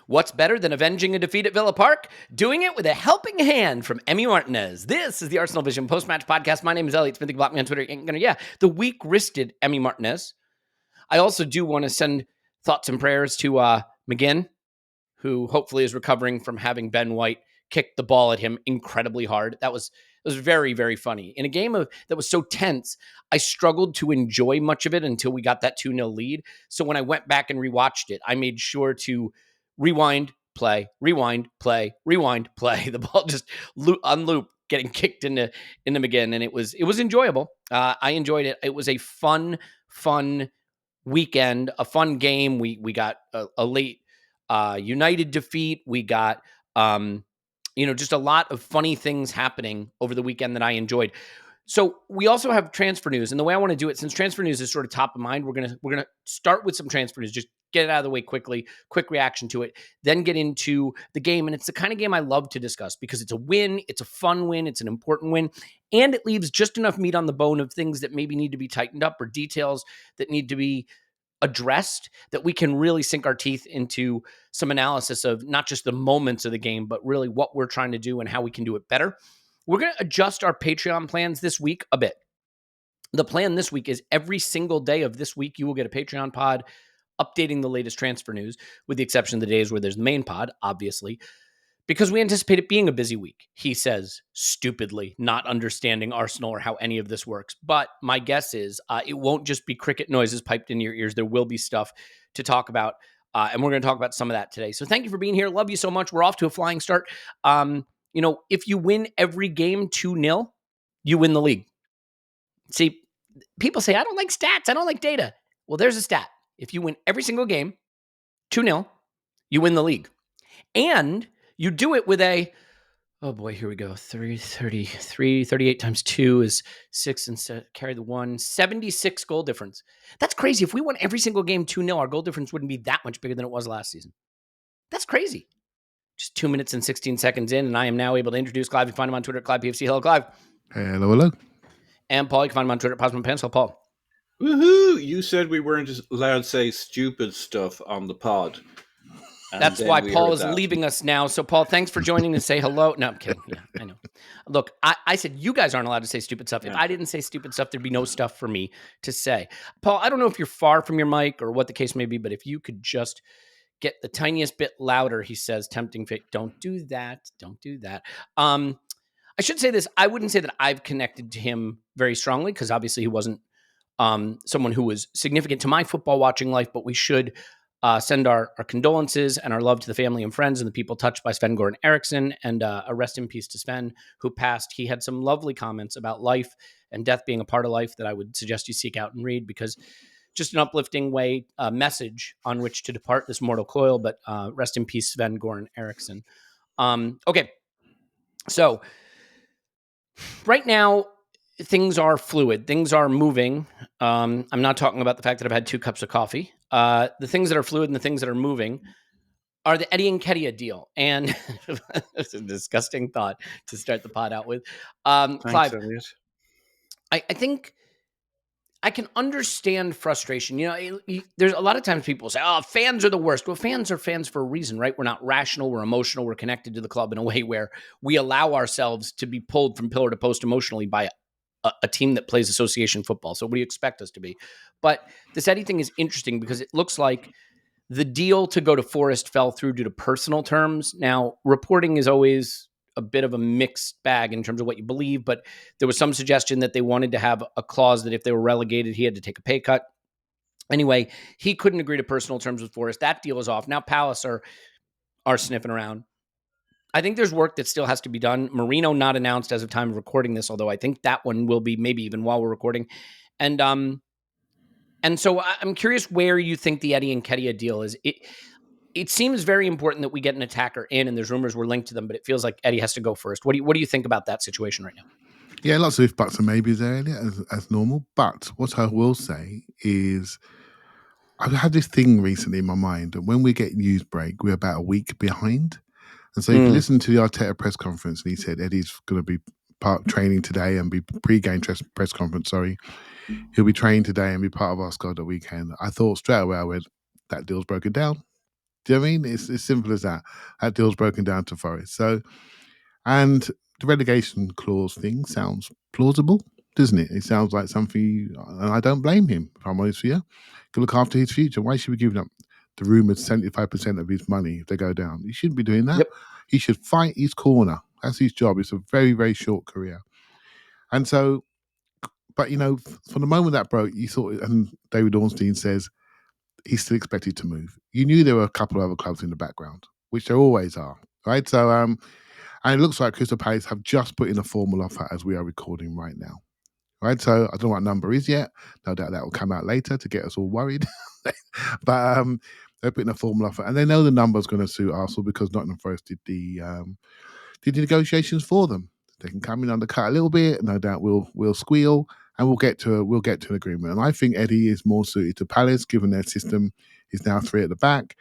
What's better than avenging a defeat at Villa Park? Doing it with a helping hand from Emi Martinez. This is the ArsenalVision Post-Match Podcast. My name is Elliot. Been block me on Twitter. The weak-wristed Emi Martinez. I also do want to send thoughts and prayers to McGinn, who hopefully is recovering from having Ben White kick the ball at him incredibly hard. It was very, very funny. In a game that was so tense, I struggled to enjoy much of it until we got that 2-0 lead. So when I went back and rewatched it, I made sure to rewind, play, rewind, play, rewind, play. The ball just on loop getting kicked into McGinn, and it was enjoyable. I enjoyed it. It was a fun weekend, a fun game. We got a late United defeat. We got just a lot of funny things happening over the weekend that I enjoyed. So we also have transfer news, and the way I want to do it, since transfer news is sort of top of mind, we're gonna start with some transfer news. Just get it out of the way quickly, quick reaction to it, then get into the game. And it's the kind of game I love to discuss because it's a win, it's a fun win, it's an important win, and it leaves just enough meat on the bone of things that maybe need to be tightened up or details that need to be addressed, that we can really sink our teeth into some analysis of not just the moments of the game, but really what we're trying to do and how we can do it better. We're going to adjust our Patreon plans this week a bit. The plan this week is every single day of this week, you will get a Patreon pod updating the latest transfer news, with the exception of the days where there's the main pod, obviously, because we anticipate it being a busy week, he says, stupidly, not understanding Arsenal or how any of this works. But my guess is it won't just be cricket noises piped in your ears. There will be stuff to talk about, and we're going to talk about some of that today. So thank you for being here. Love you so much. We're off to a flying start. If you win every game 2-0, you win the league. See, people say, I don't like stats. I don't like data. Well, there's a stat. If you win every single game 2-0, you win the league. And you do it with here we go. 38 times 2 is 6, and carry the 1, 76 goal difference. That's crazy. If we won every single game 2-0, our goal difference wouldn't be that much bigger than it was last season. That's crazy. Just 2 minutes and 16 seconds in, and I am now able to introduce Clive. You can find him on Twitter at ClivePFC. Hello, Clive. Hello. And Paul, you can find him on Twitter at PosmanPants. Hello, Paul. Woohoo! You said we weren't allowed to say stupid stuff on the pod. That's why Paul is leaving us now. So, Paul, thanks for joining to say hello. No, I'm kidding. Yeah, I know. Look, I said you guys aren't allowed to say stupid stuff. If I didn't say stupid stuff, there'd be no stuff for me to say. Paul, I don't know if you're far from your mic or what the case may be, but if you could just get the tiniest bit louder, he says, tempting fate. Don't do that. Don't do that. I should say this. I wouldn't say that I've connected to him very strongly because obviously he wasn't someone who was significant to my football watching life, but we should send our condolences and our love to the family and friends and the people touched by Sven-Göran Eriksson, and a rest in peace to Sven, who passed. He had some lovely comments about life and death being a part of life that I would suggest you seek out and read, because just an uplifting message on which to depart this mortal coil, but rest in peace, Sven-Göran Eriksson. Okay, so right now, things are fluid. Things are moving. I'm not talking about the fact that I've had 2 cups of coffee. The things that are fluid and the things that are moving are the Eddie Nketiah deal. And it's a disgusting thought to start the pod out with. Thanks, Clive, Elliot. I think I can understand frustration. There's a lot of times people say, oh, fans are the worst. Well, fans are fans for a reason, right? We're not rational. We're emotional. We're connected to the club in a way where we allow ourselves to be pulled from pillar to post emotionally by a team that plays association football. So what do you expect us to be? But this Eddie thing is interesting because it looks like the deal to go to Forest fell through due to personal terms. Now, reporting is always a bit of a mixed bag in terms of what you believe, but there was some suggestion that they wanted to have a clause that if they were relegated, he had to take a pay cut. Anyway, he couldn't agree to personal terms with Forest. That deal is off. Now Palace are sniffing around. I think there's work that still has to be done. Marino not announced as of time of recording this, although I think that one will be maybe even while we're recording. And so I'm curious where you think the Eddie Nketiah deal is. It seems very important that we get an attacker in, and there's rumors we're linked to them, but it feels like Eddie has to go first. What do you think about that situation right now? Yeah, lots of if, buts, and maybes there, as normal. But what I will say is I've had this thing recently in my mind that when we get news break, we're about a week behind. And so if you listen to the Arteta press conference, and he said Eddie's going to be part training today and be pre-game press conference, he'll be training today and be part of our squad at weekend. I thought straight away, that deal's broken down. Do you know what I mean? It's as simple as that. That deal's broken down to Forest. So, and the relegation clause thing sounds plausible, doesn't it? It sounds like something, and I don't blame him, if I'm honest with you. Can look after his future. Why should we give up the rumoured 75% of his money if they go down? He shouldn't be doing that. Yep. He should fight his corner. That's his job. It's a very, very short career. And so, but from the moment that broke, you thought, and David Ornstein says he's still expected to move. You knew there were a couple of other clubs in the background, which there always are, right? So, and it looks like Crystal Palace have just put in a formal offer as we are recording right now, right? So I don't know what number is yet. No doubt that will come out later to get us all worried. But they're putting a formal offer, and they know the number's going to suit Arsenal because Nottingham Forest did the negotiations for them. They can come in undercut a little bit. No doubt we'll squeal, and we'll get to an agreement. And I think Eddie is more suited to Palace, given their system is now 3 at the back.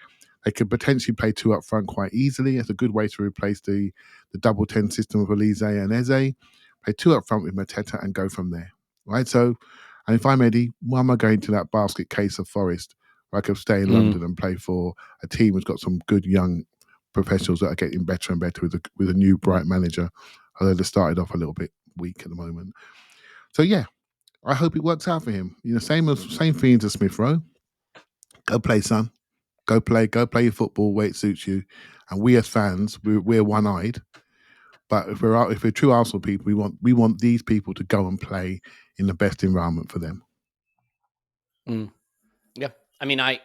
They could potentially play 2 up front quite easily. It's a good way to replace the double 10 system of Elise and Eze. Play 2 up front with Mateta and go from there, right? So, and if I'm Eddie, why am I going to that basket case of Forest where I could stay in London and play for a team who's got some good young professionals that are getting better and better with a new bright manager, although they started off a little bit weak at the moment. So yeah, I hope it works out for him. Same things as Smith Rowe. Go play, son. Go play your football where it suits you. And we as fans, we're one-eyed. But if we're true Arsenal people, we want these people to go and play in the best environment for them. Yeah, I mean, I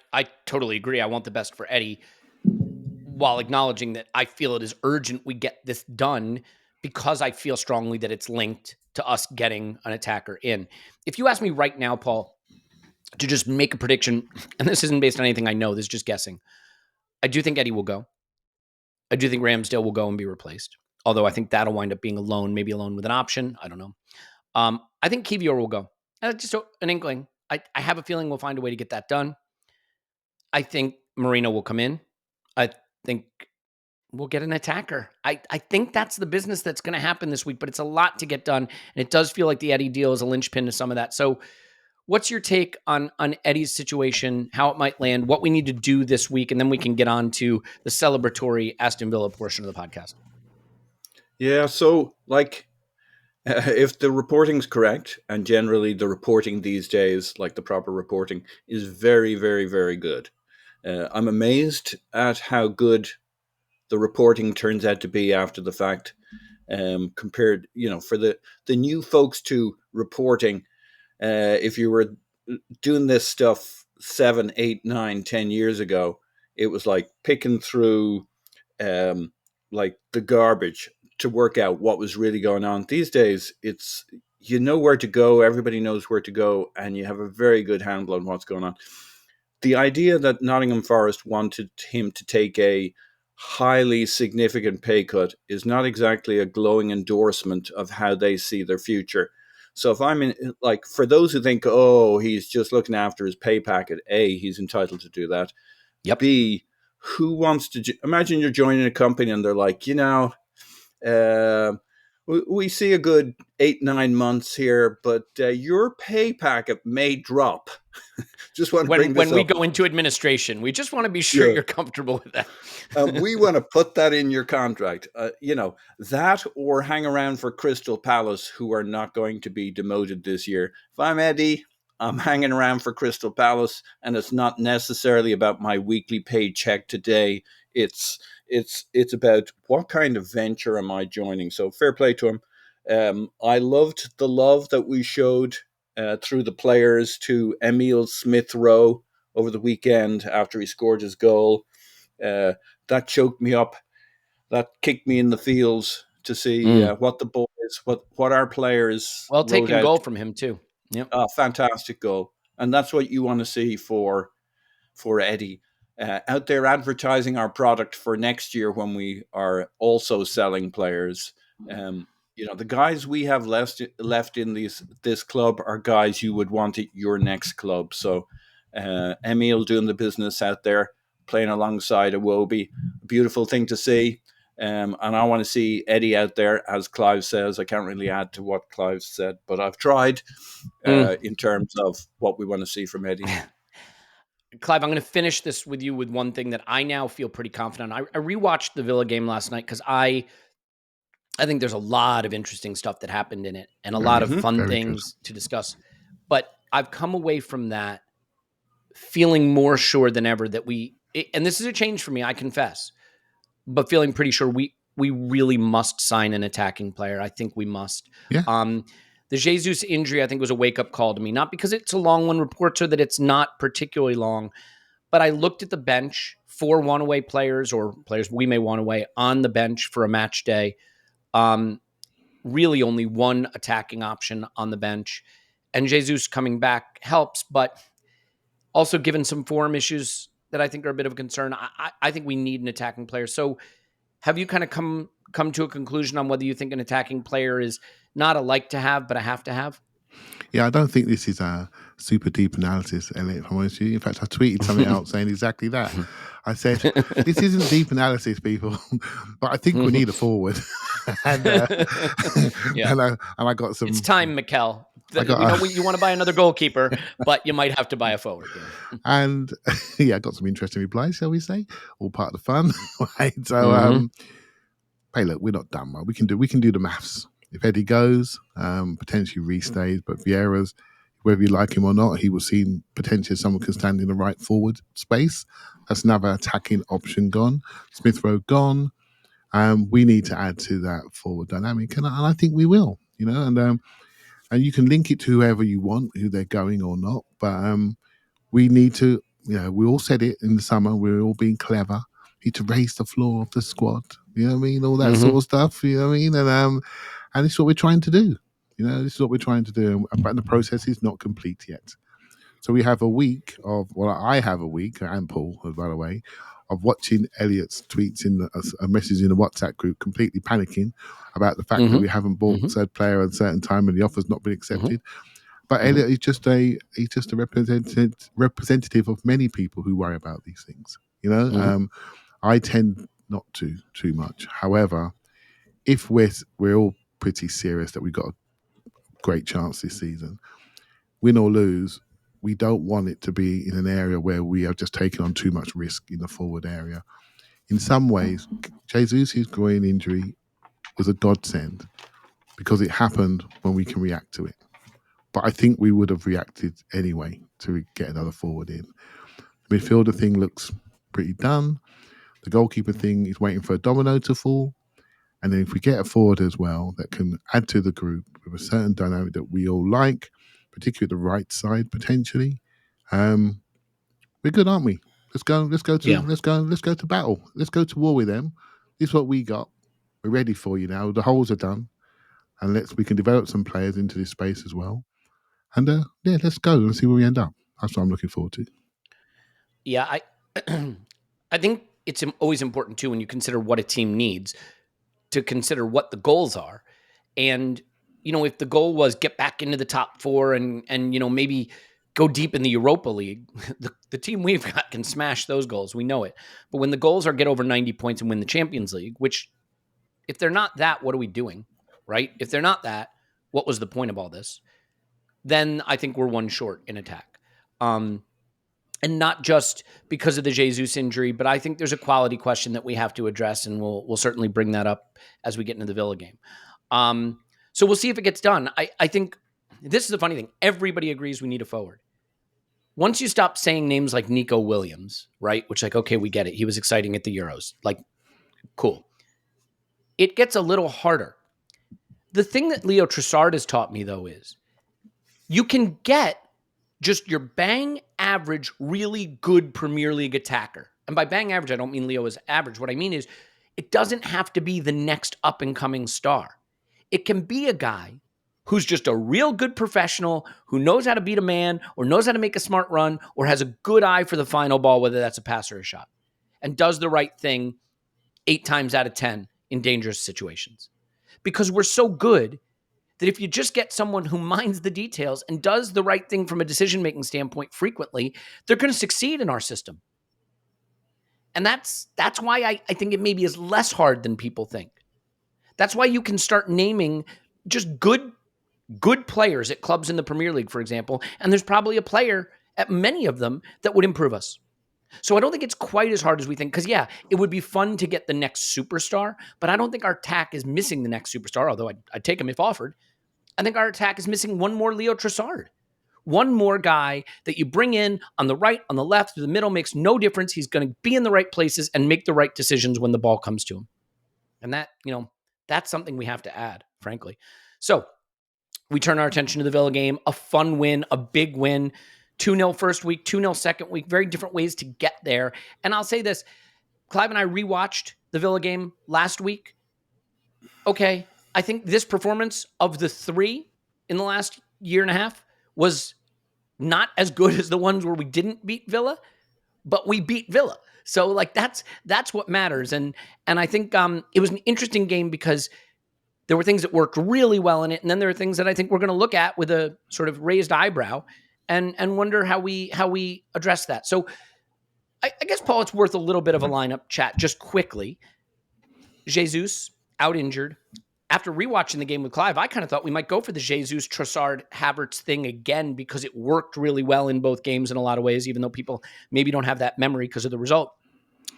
totally agree. I want the best for Eddie, while acknowledging that I feel it is urgent we get this done because I feel strongly that it's linked to us getting an attacker in. If you ask me right now, Paul, to just make a prediction, and this isn't based on anything I know, this is just guessing, I do think Eddie will go. I do think Ramsdale will go and be replaced, although I think that'll wind up being a loan, maybe a loan with an option. I don't know. I think Kivior will go. Just an inkling. I have a feeling we'll find a way to get that done. I think Marino will come in. I think we'll get an attacker. I think that's the business that's going to happen this week, but it's a lot to get done. And it does feel like the Eddie deal is a linchpin to some of that. So what's your take on Eddie's situation, how it might land, what we need to do this week, and then we can get on to the celebratory Aston Villa portion of the podcast? Yeah, so if the reporting's correct, and generally the reporting these days, like the proper reporting, is very, very, very good. I'm amazed at how good the reporting turns out to be after the fact, compared, for the new folks to reporting. If you were doing this stuff 7, 8, 9, 10 years ago, it was like picking through like the garbage to work out what was really going on. These days, it's where to go, everybody knows where to go, and you have a very good handle on what's going on. The idea that Nottingham Forest wanted him to take a highly significant pay cut is not exactly a glowing endorsement of how they see their future. So if I'm for those who think, oh, he's just looking after his pay packet, A, he's entitled to do that. Yep. B, who wants to imagine you're joining a company and they're like, we see a good 8-9 months here, but your pay packet may drop. Just want to bring this when we up. go into administration, we just want to be sure you're comfortable with that. We want to put that in your contract. That or hang around for Crystal Palace, who are not going to be demoted this year. If I'm Eddie, I'm hanging around for Crystal Palace, and it's not necessarily about my weekly paycheck today. It's about what kind of venture am I joining. So fair play to him. I loved the love that we showed through the players to Emile Smith Rowe over the weekend after he scored his goal. That choked me up. That kicked me in the feels to see what the boys, what our players. Well taken goal from him too. Yep. Fantastic goal, and that's what you want to see for Eddie out there advertising our product for next year when we are also selling players. The guys we have left in this club are guys you would want at your next club. So Emile doing the business out there, playing alongside Iwobi, a beautiful thing to see. And I want to see Eddie out there, as Clive says. I can't really add to what Clive said, but I've tried in terms of what we want to see from Eddie. Clive, I'm going to finish this with you with one thing that I now feel pretty confident on. I rewatched the Villa game last night because I think there's a lot of interesting stuff that happened in it and a lot of fun Very things to discuss. But I've come away from that feeling more sure than ever that and this is a change for me, I confess, but feeling pretty sure we really must sign an attacking player. I think we must. Yeah. The Jesus injury, I think, was a wake-up call to me, not because it's a long one. Reports are that it's not particularly long, but I looked at the bench, 4 one-away players or players we may want away on the bench for a match day. Really only one attacking option on the bench. And Jesus coming back helps, but also given some form issues that I think are a bit of a concern, I think we need an attacking player. So have you kind of come to a conclusion on whether you think an attacking player is not a like to have, but a have to have? Yeah, I don't think this is a super deep analysis, Elliot, if I'm honest with you. In fact, I tweeted something out saying exactly that. I said, this isn't deep analysis, people, but I think we need a forward. and I got some... It's time, Mikel. We know you want to buy another goalkeeper, but you might have to buy a forward. Yeah. And I got some interesting replies, shall we say? All part of the fun. Right? So, hey, look, we're not done, right? We can do the maths. If Eddie goes, potentially restays, but Vieira's, whether you like him or not, he was seen potentially as someone who can stand in the right forward space. That's another attacking option gone. Smith Rowe gone. We need to add to that forward dynamic, and I think we will. And you can link it to whoever you want, who they're going or not. But we need to, we all said it in the summer. We're all being clever. We need to raise the floor of the squad. You know what I mean? All that sort of stuff. You know what I mean? And this is what we're trying to do. This is what we're trying to do. But the process is not complete yet. So we have a week of, I have a week, and Paul, by the way, of watching Elliot's tweets in a message in the WhatsApp group, completely panicking about the fact that we haven't bought said player at a certain time and the offer's not been accepted. But Elliot is just a representative of many people who worry about these things. I tend not to too much. However, if we're all pretty serious that we've got a great chance this season, win or lose, we don't want it to be in an area where we are just taking on too much risk in the forward area. In some ways, Jesus' groin injury was a godsend because it happened when we can react to it. But I think we would have reacted anyway to get another forward in. The midfielder thing looks pretty done. The goalkeeper thing is waiting for a domino to fall. And then if we get a forward as well that can add to the group with a certain dynamic that we all like, particularly the right side potentially, we're good, aren't we? Let's go to battle. Let's go to war with them. This is what we got. We're ready for you now. The holes are done, and we can develop some players into this space as well. And let's go and see where we end up. That's what I'm looking forward to. Yeah, I think it's always important too when you consider what a team needs to consider what the goals are. And if the goal was get back into the top 4 and maybe go deep in the Europa League, the team we've got can smash those goals. We know it. But when the goals are get over 90 points and win the Champions League, which if they're not that, what are we doing, right? If they're not that, what was the point of all this? Then I think we're one short in attack. And not just because of the Jesus injury, but I think there's a quality question that we have to address, and we'll certainly bring that up as we get into the Villa game. So we'll see if it gets done. I think this is the funny thing. Everybody agrees we need a forward. Once you stop saying names like Nico Williams, right? Which okay, we get it. He was exciting at the Euros. Cool. It gets a little harder. The thing that Leo Trossard has taught me, though, is you can get just your bang average, really good Premier League attacker. And by bang average, I don't mean Leo is average. What I mean is it doesn't have to be the next up-and-coming star. It can be a guy who's just a real good professional who knows how to beat a man or knows how to make a smart run or has a good eye for the final ball, whether that's a pass or a shot, and does the right thing 8 times out of 10 in dangerous situations. Because we're so good that if you just get someone who minds the details and does the right thing from a decision-making standpoint frequently, they're going to succeed in our system. And that's why I think it maybe is less hard than people think. That's why you can start naming just good players at clubs in the Premier League, for example, and there's probably a player at many of them that would improve us. So I don't think it's quite as hard as we think. Because, yeah, it would be fun to get the next superstar, but I don't think our attack is missing the next superstar, although I'd take him if offered. I think our attack is missing one more Leo Trossard. One more guy that you bring in on the right, on the left, through the middle, makes no difference. He's going to be in the right places and make the right decisions when the ball comes to him. And that, that's something we have to add, frankly. So we turn our attention to the Villa game, a fun win, a big win, 2-0 first week, 2-0 second week, very different ways to get there. And I'll say this, Clive and I rewatched the Villa game last week. Okay, I think this performance of the 3 in the last year and a half was not as good as the ones where we didn't beat Villa, but we beat Villa. So that's what matters. And I think it was an interesting game because there were things that worked really well in it, and then there are things that I think we're going to look at with a sort of raised eyebrow and wonder how we address that. So I guess, Paul, it's worth a little bit of a lineup chat just quickly. Jesus out injured. After rewatching the game with Clive, I kind of thought we might go for the Jesus, Trossard, Havertz thing again because it worked really well in both games in a lot of ways, even though people maybe don't have that memory because of the result.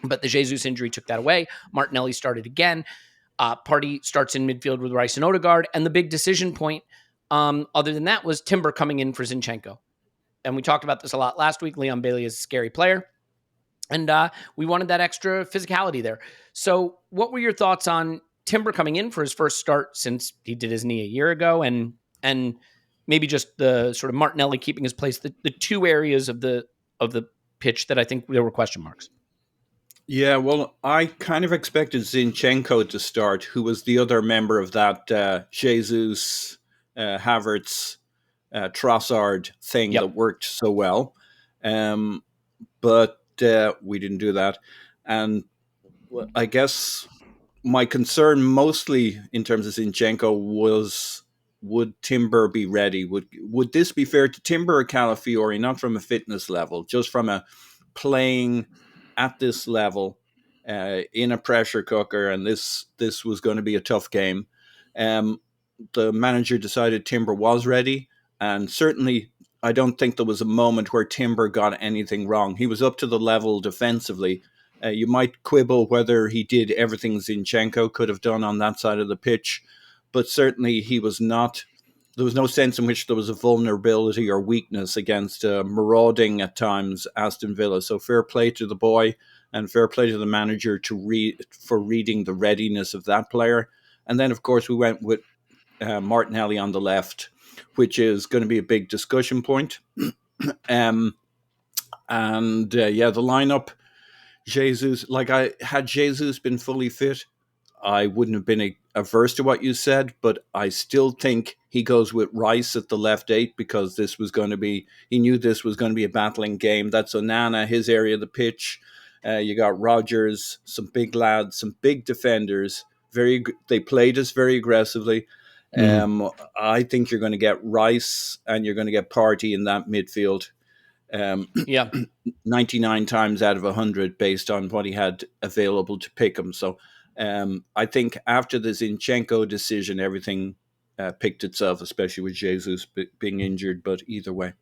But the Jesus injury took that away. Martinelli started again. Partey starts in midfield with Rice and Odegaard. And the big decision point, other than that, was Timber coming in for Zinchenko. And we talked about this a lot last week. Leon Bailey is a scary player. And we wanted that extra physicality there. So what were your thoughts on Timber coming in for his first start since he did his knee a year ago, and maybe just the sort of Martinelli keeping his place, the two areas of the pitch that I think there were question marks? Yeah, well, I kind of expected Zinchenko to start, who was the other member of that Jesus, Havertz, Trossard thing that worked so well. But we didn't do that. And I guess my concern mostly in terms of Zinchenko was, would Timber be ready? Would this be fair to Timber or Calafiori? Not from a fitness level, just from a playing at this level in a pressure cooker. And this was going to be a tough game. The manager decided Timber was ready. And certainly I don't think there was a moment where Timber got anything wrong. He was up to the level defensively. You might quibble whether he did everything Zinchenko could have done on that side of the pitch, but certainly he was not. There was no sense in which there was a vulnerability or weakness against marauding at times Aston Villa. So fair play to the boy and fair play to the manager for reading the readiness of that player. And then, of course, we went with Martinelli on the left, which is going to be a big discussion point. The lineup. Jesus, had Jesus been fully fit, I wouldn't have been averse to what you said, but I still think he goes with Rice at the left 8 because he knew this was going to be a battling game. That's Onana, his area of the pitch. You got Rodgers, some big lads, some big defenders. They played us very aggressively. I think you're going to get Rice and you're going to get Partey in that midfield. 99 times out of 100 based on what he had available to pick him. So I think after the Zinchenko decision, everything picked itself, especially with Jesus being injured, but either way.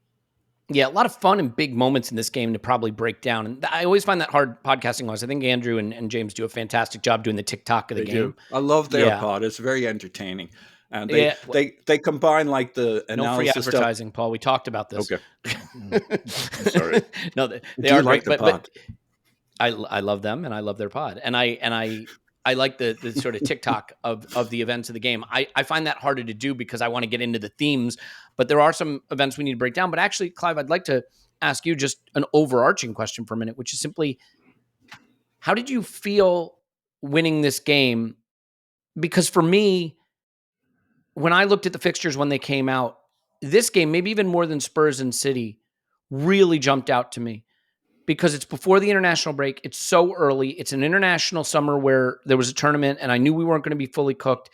Yeah, a lot of fun and big moments in this game to probably break down. And I always find that hard podcasting wise. I think Andrew and James do a fantastic job doing the TikTok of the game. Do. I love their pod. It's very entertaining. And they combine like the analysis. No free advertising, Paul. We talked about this. Okay. Sorry. No, they are like great, but I love them and I love their pod. And I like the sort of TikTok of the events of the game. I find that harder to do because I want to get into the themes, but there are some events we need to break down. But actually, Clive, I'd like to ask you just an overarching question for a minute, which is simply, how did you feel winning this game? Because for me, when I looked at the fixtures when they came out, this game, maybe even more than Spurs and City, really jumped out to me because it's before the international break. It's so early. It's an international summer where there was a tournament and I knew we weren't going to be fully cooked.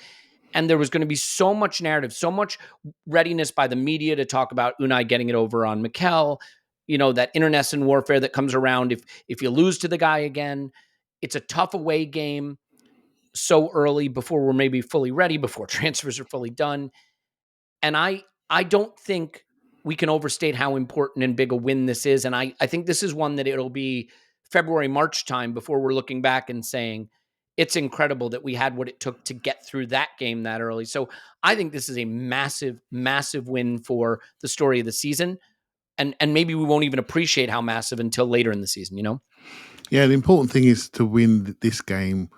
And there was going to be so much narrative, so much readiness by the media to talk about Unai getting it over on Mikel, that internecine warfare that comes around if you lose to the guy again. It's a tough away game so early before we're maybe fully ready, before transfers are fully done. And I don't think we can overstate how important and big a win this is. And I think this is one that it'll be February, March time before we're looking back and saying it's incredible that we had what it took to get through that game that early. So I think this is a massive, massive win for the story of the season. And maybe we won't even appreciate how massive until later in the season, you know? Yeah, the important thing is to win this game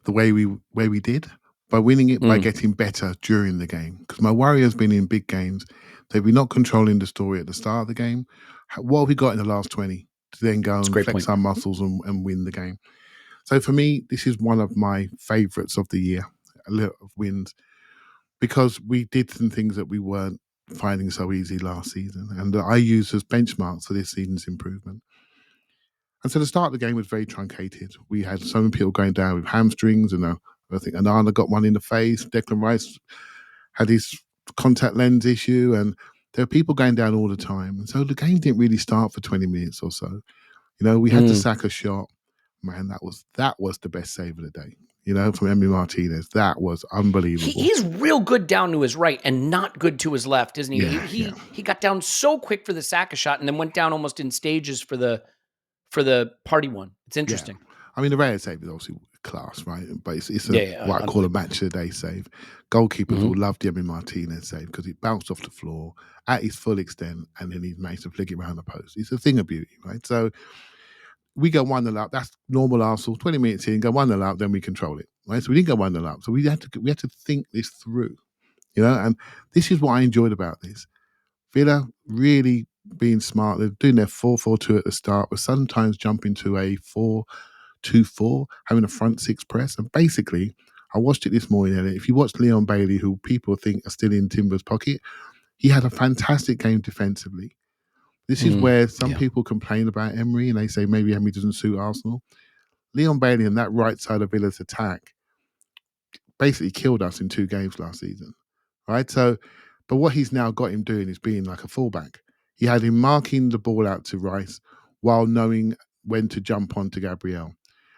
the way we did, by winning it by getting better during the game. Because my worry has been in big games, they've been not controlling the story at the start of the game. What have we got in the last 20 to then go and flex our muscles and win the game? So for me, this is one of my favourites of the year, a lot of wins, because we did some things that we weren't finding so easy last season, and I use as benchmarks for this season's improvement. And so the start of the game was very truncated. We had so many people going down with hamstrings, and I think Onana got one in the face. Declan Rice had his contact lens issue, and there were people going down all the time. And so the game didn't really start for 20 minutes or so. You know, we had to sack a shot. Man, that was the best save of the day. You know, from Emi Martinez. That was unbelievable. He's real good down to his right and not good to his left, isn't he? Yeah, he got down so quick for the Saka shot and then went down almost in stages for the party one. It's interesting. Yeah. I mean, the Raya save is obviously class, right? But it's what I call a match of the day save. Goalkeepers will love the Emi Martinez save because it bounced off the floor at his full extent and then he's managed to flick it around the post. It's a thing of beauty, right? So we go 1-0 up. That's normal Arsenal. 20 minutes in, go 1-0 up, then we control it, right? So we didn't go 1-0 up. So we had to think this through, you know. And this is what I enjoyed about this. Villa really being smart. They're doing their 4-4-2 at the start, but sometimes jumping to a 4-2-4, having a front six press. And basically, I watched it this morning, and if you watch Leon Bailey, who people think are still in Timber's pocket, he had a fantastic game defensively. This is where some people complain about Emery and they say maybe Emery doesn't suit Arsenal. Leon Bailey and that right side of Villa's attack basically killed us in 2 games last season, right? So, but what he's now got him doing is being like a fullback. He had him marking the ball out to Rice while knowing when to jump onto Gabriel.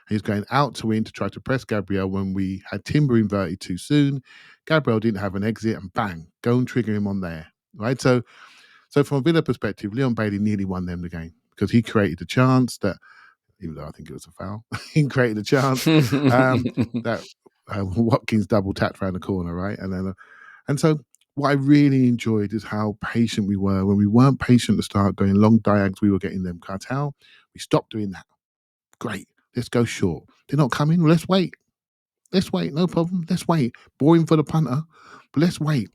He's going out to in to try to press Gabriel when we had Timber inverted too soon. Gabriel didn't have an exit and bang, go and trigger him on there, right? So from a Villa perspective, Leon Bailey nearly won them the game because he created a chance that, even though I think it was a foul, he created a chance that Watkins double tapped around the corner, right? And so what I really enjoyed is how patient we were. When we weren't patient to start going long diags, we were getting them cut out. We stopped doing that. Great. Let's go short. They're not coming. Let's wait. Let's wait. No problem. Let's wait. Boring for the punter, but let's wait.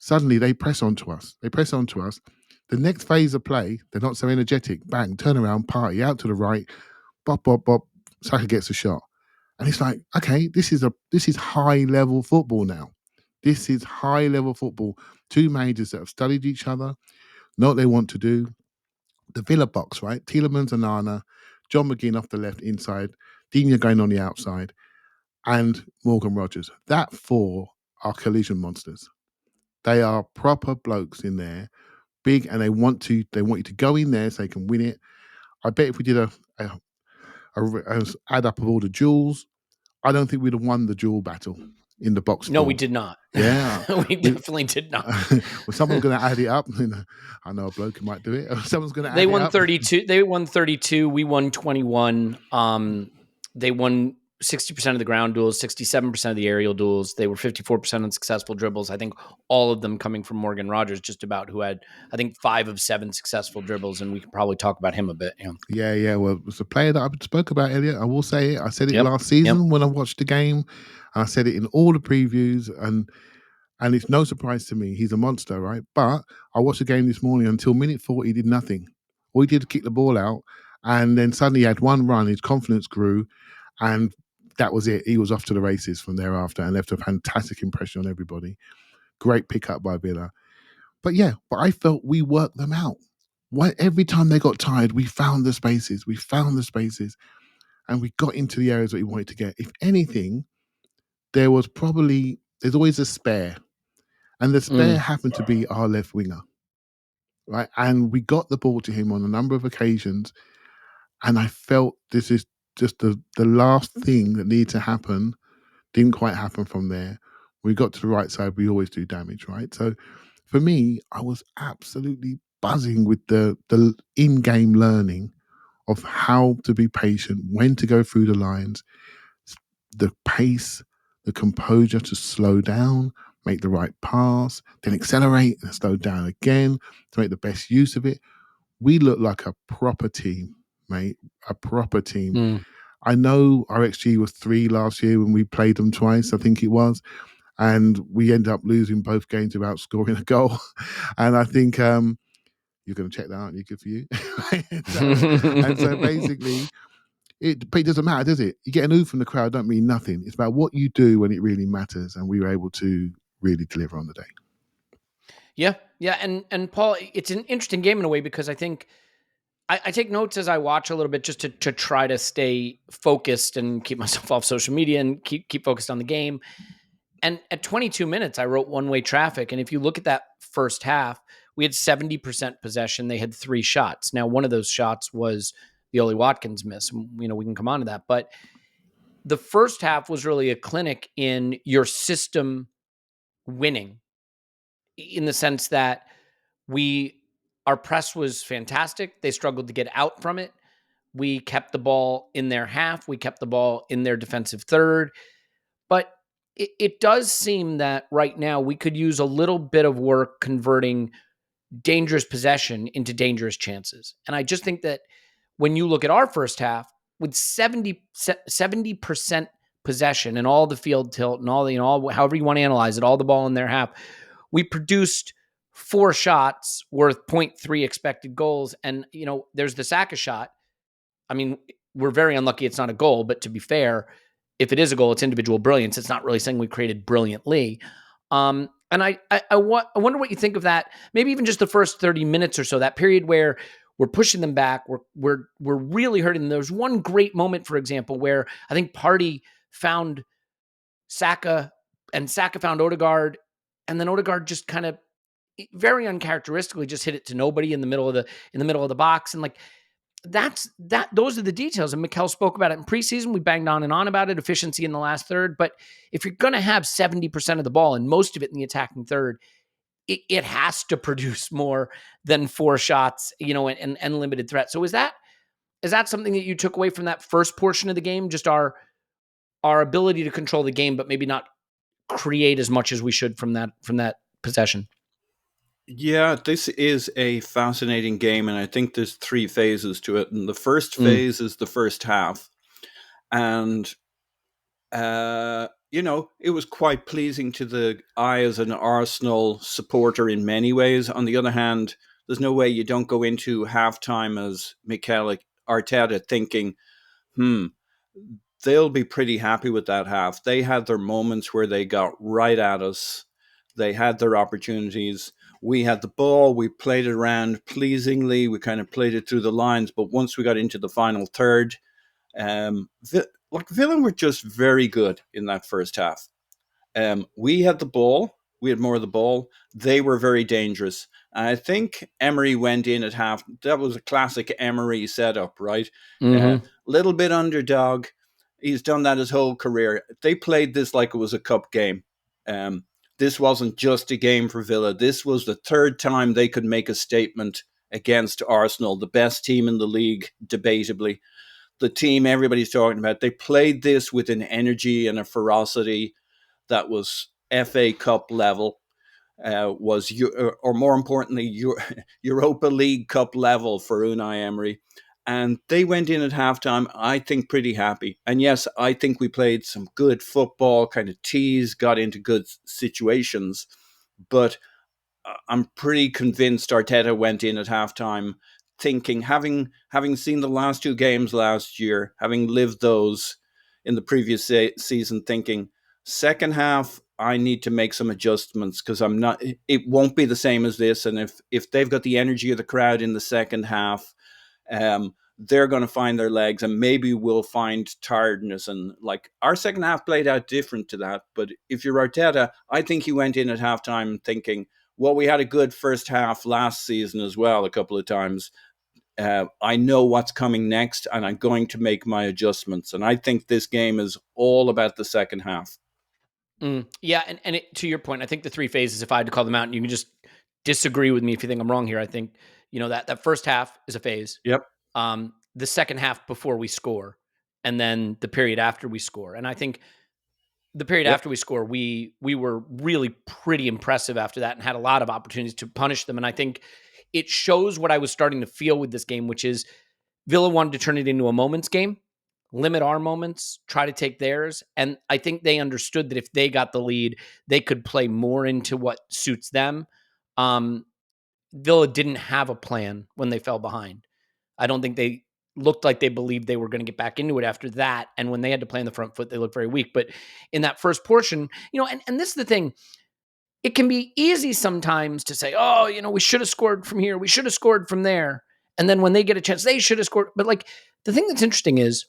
Suddenly they press onto us. The next phase of play, they're not so energetic. Bang, turn around, party, out to the right. Bop, bop, bop. Saka gets a shot. And it's like, okay, this is high-level football now. This is high-level football. 2 managers that have studied each other, know what they want to do. The Villa box, right? Tielemans and Onana, John McGinn off the left inside, Digne going on the outside, and Morgan Rogers. That 4 are collision monsters. They are proper blokes in there, big, and they want you to go in there so they can win it. I bet if we did a add up of all the duels, I don't think we'd have won the duel battle in the box. No, we did not. Yeah. we definitely did not. Well, someone's going to add it up. I know a bloke who might do it. Someone's going to add it up. They won 32. We won 21. They won 60% of the ground duels, 67% of the aerial duels. They were 54% on successful dribbles. I think all of them coming from Morgan Rogers, just about, who had, I think, 5 of 7 successful dribbles, and we could probably talk about him a bit. Yeah. Well, it was a player that I spoke about, Elliot. I will say it. I said it last season when I watched the game. I said it in all the previews, and it's no surprise to me. He's a monster, right? But I watched the game this morning until minute 40, he did nothing. All he did was kick the ball out, and then suddenly he had one run, his confidence grew, and that was it. He was off to the races from thereafter and left a fantastic impression on everybody. Great pickup by Villa. But I felt we worked them out. Every time they got tired, we found the spaces. And we got into the areas that we wanted to get. If anything, there's always a spare. And the spare happened to be our left winger. Right? And we got the ball to him on a number of occasions. And I felt this is just the last thing that needed to happen. Didn't quite happen from there. We got to the right side, we always do damage, right? So for me, I was absolutely buzzing with the in-game learning of how to be patient, when to go through the lines, the pace, the composure to slow down, make the right pass, then accelerate and slow down again to make the best use of it. We look like a proper team, mate, a proper team. I know our XG was 3 last year when we played them twice, I think it was, and we ended up losing both games without scoring a goal. And I think you're going to check that, aren't you? Good for you. So basically, it doesn't matter, does it? You get an ooh from the crowd, don't mean nothing. It's about what you do when it really matters, and we were able to really deliver on the day. Yeah. And Paul, it's an interesting game in a way because I think I take notes as I watch a little bit just to try to stay focused and keep myself off social media and keep focused on the game. And at 22 minutes, I wrote one-way traffic. And if you look at that first half, we had 70% possession. They had 3 shots. Now, one of those shots was the Ollie Watkins miss. We can come on to that. But the first half was really a clinic in your system winning, in the sense that our press was fantastic. They struggled to get out from it. We kept the ball in their half. We kept the ball in their defensive third. But it does seem that right now we could use a little bit of work converting dangerous possession into dangerous chances. And I just think that when you look at our first half with 70% possession and all the field tilt and all the, however you want to analyze it, all the ball in their half, we produced 4 shots worth 0.3 expected goals. And, there's the Saka shot. I mean, we're very unlucky it's not a goal, but to be fair, if it is a goal, it's individual brilliance. It's not really saying we created brilliantly. And I wonder what you think of that. Maybe even just the first 30 minutes or so, that period where we're pushing them back. We're really hurting them. There was one great moment, for example, where I think Partey found Saka and Saka found Odegaard, and then Odegaard just kind of very uncharacteristically just hit it to nobody in the middle of the box. And those are the details. And Mikel spoke about it in preseason. We banged on and on about it, efficiency in the last third. But if you're going to have 70% of the ball and most of it in the attacking third, it has to produce more than 4 shots, and limited threat. So is that something that you took away from that first portion of the game? Just our ability to control the game, but maybe not create as much as we should from that possession. Yeah, this is a fascinating game, and I think there's 3 phases to it. And the first phase is the first half. And, it was quite pleasing to the eye as an Arsenal supporter in many ways. On the other hand, there's no way you don't go into halftime as Mikel Arteta thinking, they'll be pretty happy with that half. They had their moments where they got right at us. They had their opportunities. We had the ball. We played it around pleasingly. We kind of played it through the lines. But once we got into the final third, Villa were just very good in that first half. We had the ball. We had more of the ball. They were very dangerous. And I think Emery went in at half. That was a classic Emery setup, right? Little bit underdog. He's done that his whole career. They played this like it was a cup game. This wasn't just a game for Villa. This was the 3rd time they could make a statement against Arsenal, the best team in the league, debatably. The team everybody's talking about. They played this with an energy and a ferocity that was FA Cup level, or more importantly, Europa League Cup level for Unai Emery. And they went in at halftime, I think, pretty happy. And yes, I think we played some good football, kind of teased, got into good situations. But I'm pretty convinced Arteta went in at halftime thinking, having seen the last 2 games last year, having lived those in the previous season, thinking, second half, I need to make some adjustments because it won't be the same as this. And if they've got the energy of the crowd in the second half, they're going to find their legs, and maybe we'll find tiredness. And our second half played out different to that. But if you're Arteta, I think he went in at halftime thinking, well, we had a good first half last season as well, a couple of times. I know what's coming next, and I'm going to make my adjustments. And I think this game is all about the second half. Yeah, and to your point, I think the 3 phases, if I had to call them out, and you can just disagree with me if you think I'm wrong here. I think, that first half is a phase. Yep. The second half before we score, and then the period after we score. And I think the period Yep. after we score, we were really pretty impressive after that and had a lot of opportunities to punish them. And I think it shows what I was starting to feel with this game, which is Villa wanted to turn it into a moments game, limit our moments, try to take theirs. And I think they understood that if they got the lead, they could play more into what suits them. Villa didn't have a plan when they fell behind. I don't think they looked like they believed they were going to get back into it after that. And when they had to play on the front foot, they looked very weak. But in that first portion, and this is the thing, it can be easy sometimes to say, oh, we should have scored from here. We should have scored from there. And then when they get a chance, they should have scored. But the thing that's interesting is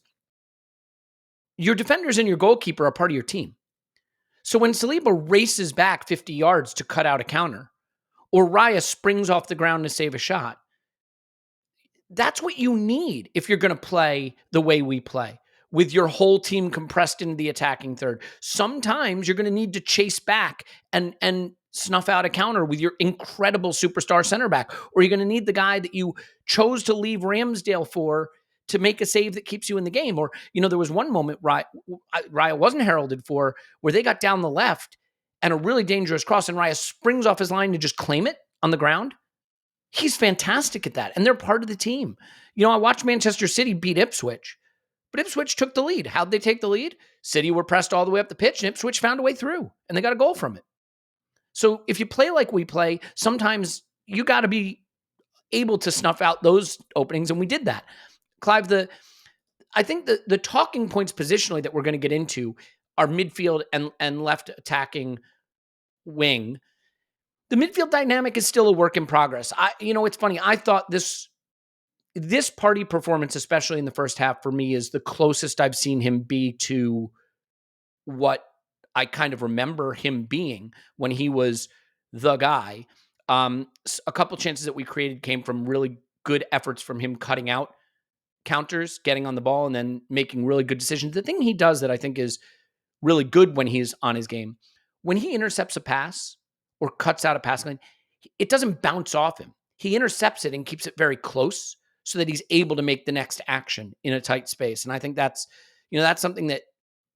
your defenders and your goalkeeper are part of your team. So when Saliba races back 50 yards to cut out a counter, or Raya springs off the ground to save a shot, that's what you need if you're going to play the way we play, with your whole team compressed into the attacking third. Sometimes you're going to need to chase back and snuff out a counter with your incredible superstar center back, or you're going to need the guy that you chose to leave Ramsdale for to make a save that keeps you in the game. Or, there was one moment Raya wasn't heralded for where they got down the left and a really dangerous cross, and Raya springs off his line to just claim it on the ground. He's fantastic at that, and they're part of the team. I watched Manchester City beat Ipswich, but Ipswich took the lead. How'd they take the lead? City were pressed all the way up the pitch, and Ipswich found a way through, and they got a goal from it. So if you play like we play, sometimes you got to be able to snuff out those openings, and we did that. Clive, I think the talking points positionally that we're going to get into are midfield and left attacking wing. The midfield dynamic is still a work in progress. It's funny. I thought this party performance, especially in the first half, for me is the closest I've seen him be to what I kind of remember him being when he was the guy. A couple chances that we created came from really good efforts from him cutting out counters, getting on the ball, and then making really good decisions. The thing he does that I think is really good when he's on his game, when he intercepts a pass or cuts out a pass line, it doesn't bounce off him. He intercepts it and keeps it very close so that he's able to make the next action in a tight space. And I think that's something that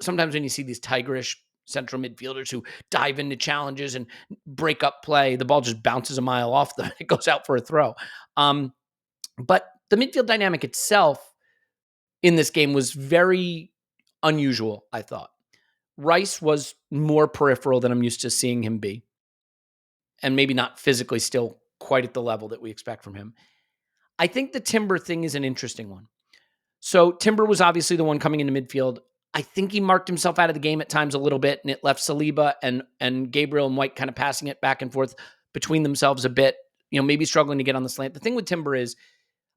sometimes when you see these tigerish central midfielders who dive into challenges and break up play, the ball just bounces a mile off them. It goes out for a throw. But the midfield dynamic itself in this game was very unusual, I thought. Rice was more peripheral than I'm used to seeing him be, and maybe not physically still quite at the level that we expect from him. I think the Timber thing is an interesting one. So Timber was obviously the one coming into midfield. I think he marked himself out of the game at times a little bit, and it left Saliba and Gabriel and White kind of passing it back and forth between themselves a bit, maybe struggling to get on the slant. The thing with Timber is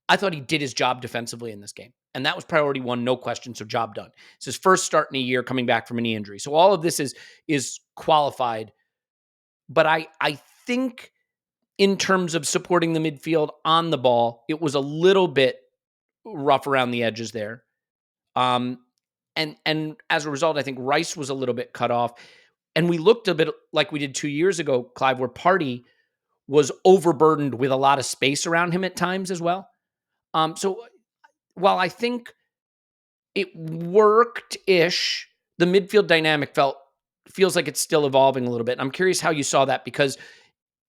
I thought he did his job defensively in this game, and that was priority one, no question, so job done. It's his first start in a year coming back from a knee injury. So all of this is qualified, but I think in terms of supporting the midfield on the ball, it was a little bit rough around the edges there. And as a result, I think Rice was a little bit cut off. And we looked a bit like we did 2 years ago, Clive, where Partey was overburdened with a lot of space around him at times as well. So while I think it worked-ish, the midfield dynamic feels like it's still evolving a little bit. I'm curious how you saw that, because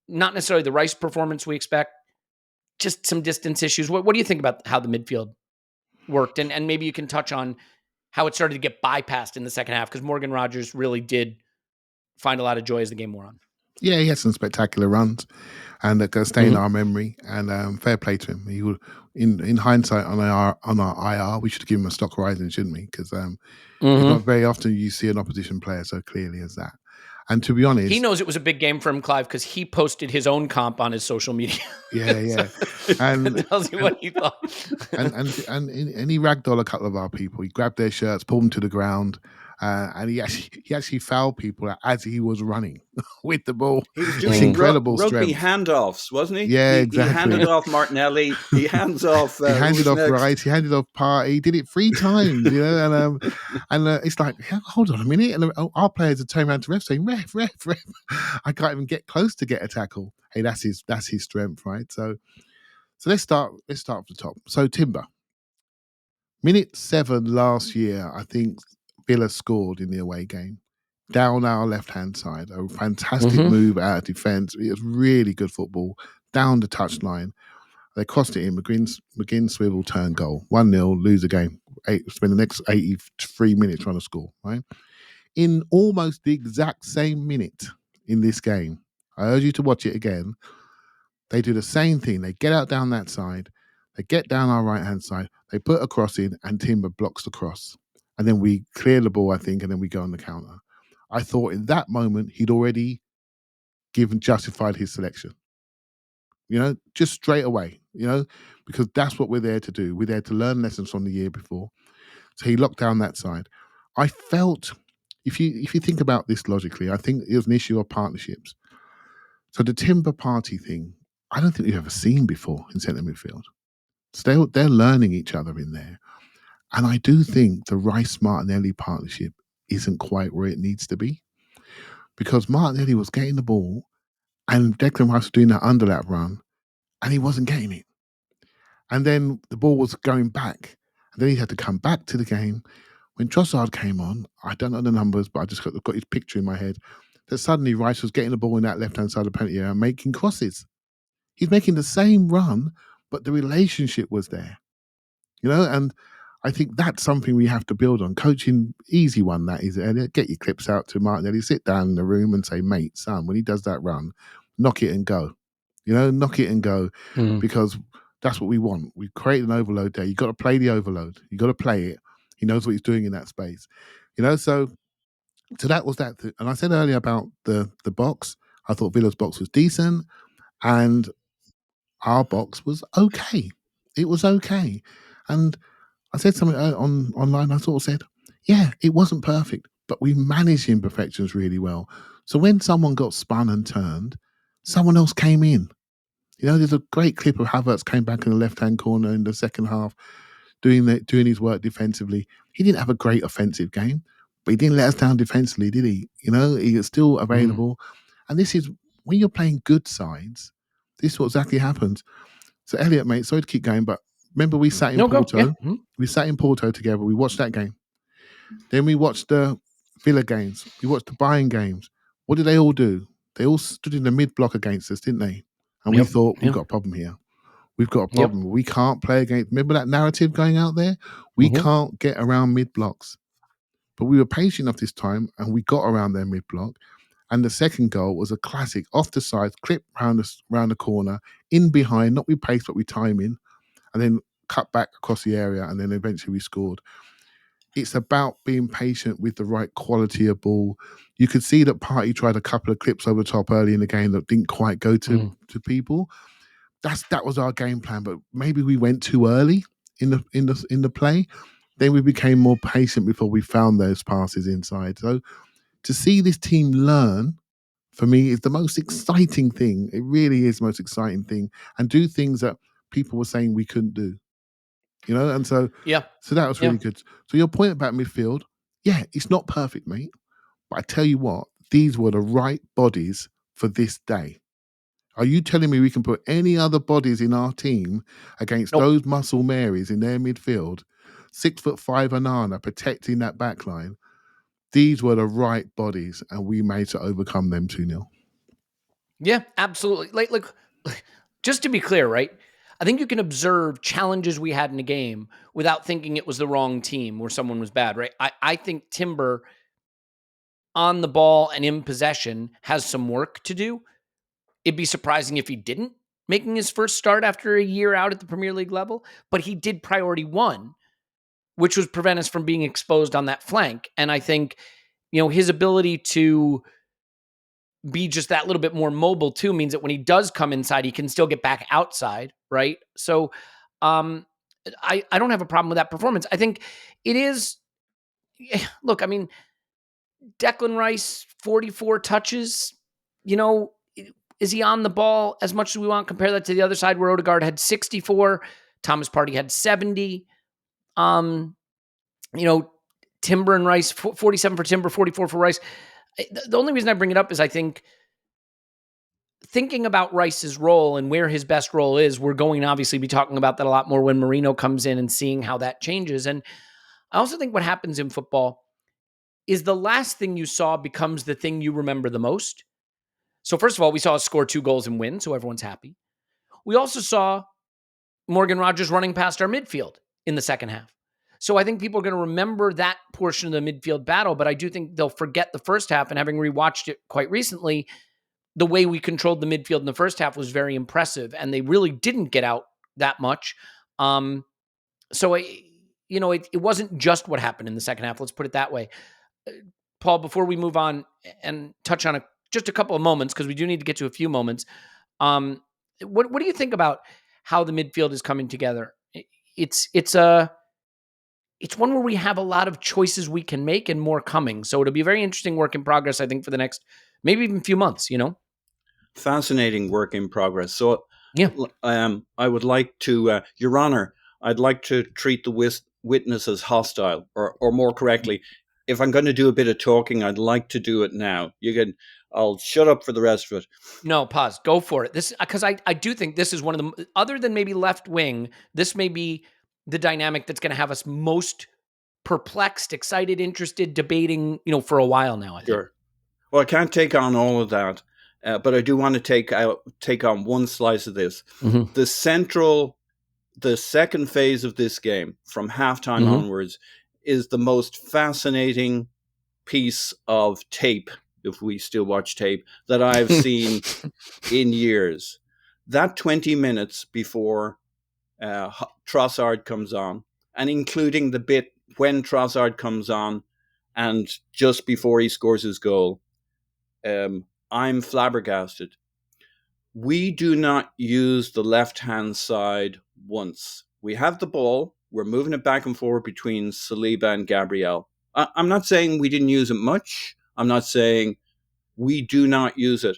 not necessarily the Rice performance we expect, just some distance issues. What do you think about how the midfield worked? And maybe you can touch on how it started to get bypassed in the second half, because Morgan Rogers really did find a lot of joy as the game wore on. Yeah, he had some spectacular runs, and that stay in our memory. And fair play to him. He would, in hindsight, on our IR, we should give him a stock rising, shouldn't we? Because not very often you see an opposition player so clearly as that. And to be honest, he knows it was a big game for him, Clive, because he posted his own comp on his social media. Yeah. And that tells you what he thought. and he ragdolled a couple of our people. He grabbed their shirts, pulled them to the ground. and he actually fouled people as he was running with the ball. He was It's doing incredible rugby strength. handoffs, wasn't he? Yeah, He exactly. handed off Martinelli. He hands off. He handed who's off next? Rice. He handed off Party. He did it 3 times, you know. And it's like, hold on a minute. And our players are turning around to ref saying, "Ref, ref, ref." I can't even get close to get a tackle. Hey, that's his strength, right? So let's start from the top. So Timber, minute 7 last year, I think Villa scored in the away game down our left-hand side. A fantastic move out of defence. It was really good football down the touchline. They crossed it in. McGinn swivel turn goal. 1-0, lose the game. Spend the next 83 minutes trying to score, right? In almost the exact same minute in this game, I urge you to watch it again. They do the same thing. They get out down that side. They get down our right-hand side. They put a cross in and Timber blocks the cross. And then we clear the ball, I think, and then we go on the counter. I thought in that moment, he'd already justified his selection. You know, just straight away, you know, because that's what we're there to do. We're there to learn lessons from the year before. So he locked down that side. I felt, if you think about this logically, I think it was an issue of partnerships. So the Timber Party thing, I don't think we've ever seen before in centre midfield. So they're learning each other in there. And I do think the Rice-Martinelli partnership isn't quite where it needs to be. Because Martinelli was getting the ball and Declan Rice was doing that underlap run and he wasn't getting it. And then the ball was going back. And then he had to come back to the game. When Trossard came on, I don't know the numbers, but I just got his picture in my head, that suddenly Rice was getting the ball in that left-hand side of the penalty area and making crosses. He's making the same run, but the relationship was there. You know, and I think that's something we have to build on. Coaching, easy one, that is, Elliot. Get your clips out to Martinelli, sit down in the room and say, mate, son, when he does that run, knock it and go. You know, knock it and go, because that's what we want. We create an overload there. You've got to play the overload. You've got to play it. He knows what he's doing in that space. You know, so that was that. And I said earlier about the box. I thought Villa's box was decent and our box was okay. It was okay. And I said something online. I sort of said, yeah, it wasn't perfect, but we managed imperfections really well. So when someone got spun and turned, someone else came in. You know, there's a great clip of Havertz came back in the left-hand corner in the second half, doing his work defensively. He didn't have a great offensive game, but he didn't let us down defensively, did he? You know, he is still available. And this is, when you're playing good sides, this is what exactly happens. So Elliot, mate, sorry to keep going, but remember we sat in Porto. Yeah. We sat in Porto together. We watched that game. Then we watched the Villa games. We watched the Bayern games. What did they all do? They all stood in the mid-block against us, didn't they? And we thought, we've got a problem here. We've got a problem. We can't play against... Remember that narrative going out there? We can't get around mid-blocks. But we were patient enough this time, and we got around their mid-block. And the second goal was a classic, off the side, clip round the corner, in behind, not with pace, but with timing, and then cut back across the area, and then eventually we scored. It's about being patient with the right quality of ball. You could see that Partey tried a couple of clips over the top early in the game that didn't quite go to people. That was our game plan, but maybe we went too early in the play. Then we became more patient before we found those passes inside. So to see this team learn, for me, is the most exciting thing. It really is the most exciting thing, and do things that people were saying we couldn't do. You know, and so so that was really good. So your point about midfield, yeah, it's not perfect, mate. But I tell you what, these were the right bodies for this day. Are you telling me we can put any other bodies in our team against those muscle Marys in their midfield, 6'5" Anana protecting that back line? These were the right bodies, and we made to overcome them 2-0. Yeah, absolutely. Like, just to be clear, right? I think you can observe challenges we had in a game without thinking it was the wrong team or someone was bad, right? I think Timber on the ball and in possession has some work to do. It'd be surprising if he didn't, making his first start after a year out at the Premier League level, but he did priority one, which was prevent us from being exposed on that flank. And I think, you know, his ability to be just that little bit more mobile too means that when he does come inside, he can still get back outside, right? So I don't have a problem with that performance. I think it is, look, I mean, Declan Rice, 44 touches. Is he on the ball as much as we want? Compare that to the other side where Odegaard had 64. Thomas Partey had 70. Timber and Rice, 47 for Timber, 44 for Rice. The only reason I bring it up is I think thinking about Rice's role and where his best role is, we're going to obviously be talking about that a lot more when Marino comes in and seeing how that changes. And I also think what happens in football is the last thing you saw becomes the thing you remember the most. So first of all, we saw us score 2 goals and win, so everyone's happy. We also saw Morgan Rogers running past our midfield in the second half. So I think people are going to remember that portion of the midfield battle, but I do think they'll forget the first half. And having rewatched it quite recently, the way we controlled the midfield in the first half was very impressive, and they really didn't get out that much. So it wasn't just what happened in the second half. Let's put it that way. Paul, before we move on and touch on just a couple of moments, because we do need to get to a few moments. What do you think about how the midfield is coming together? It's one where we have a lot of choices we can make and more coming. So it'll be a very interesting work in progress, I think, for the next maybe even few months, Fascinating work in progress. So yeah, I would like to, Your Honor, I'd like to treat the witness as hostile, or more correctly, if I'm going to do a bit of talking, I'd like to do it now. I'll shut up for the rest of it. No, pause. Go for it. This, because I do think this is one of the, other than maybe left wing, this may be the dynamic that's going to have us most perplexed, excited, interested, debating, for a while now, I think. Sure. Well, I can't take on all of that, but I do want to take on one slice of this. Mm-hmm. The second phase of this game, from halftime mm-hmm. onwards, is the most fascinating piece of tape, if we still watch tape, that I've seen in years. That 20 minutes before Trossard comes on, and including the bit when Trossard comes on and just before he scores his goal, I'm flabbergasted. We do not use the left-hand side once. We have the ball. We're moving it back and forward between Saliba and Gabriel. I'm not saying we didn't use it much. I'm not saying we do not use it.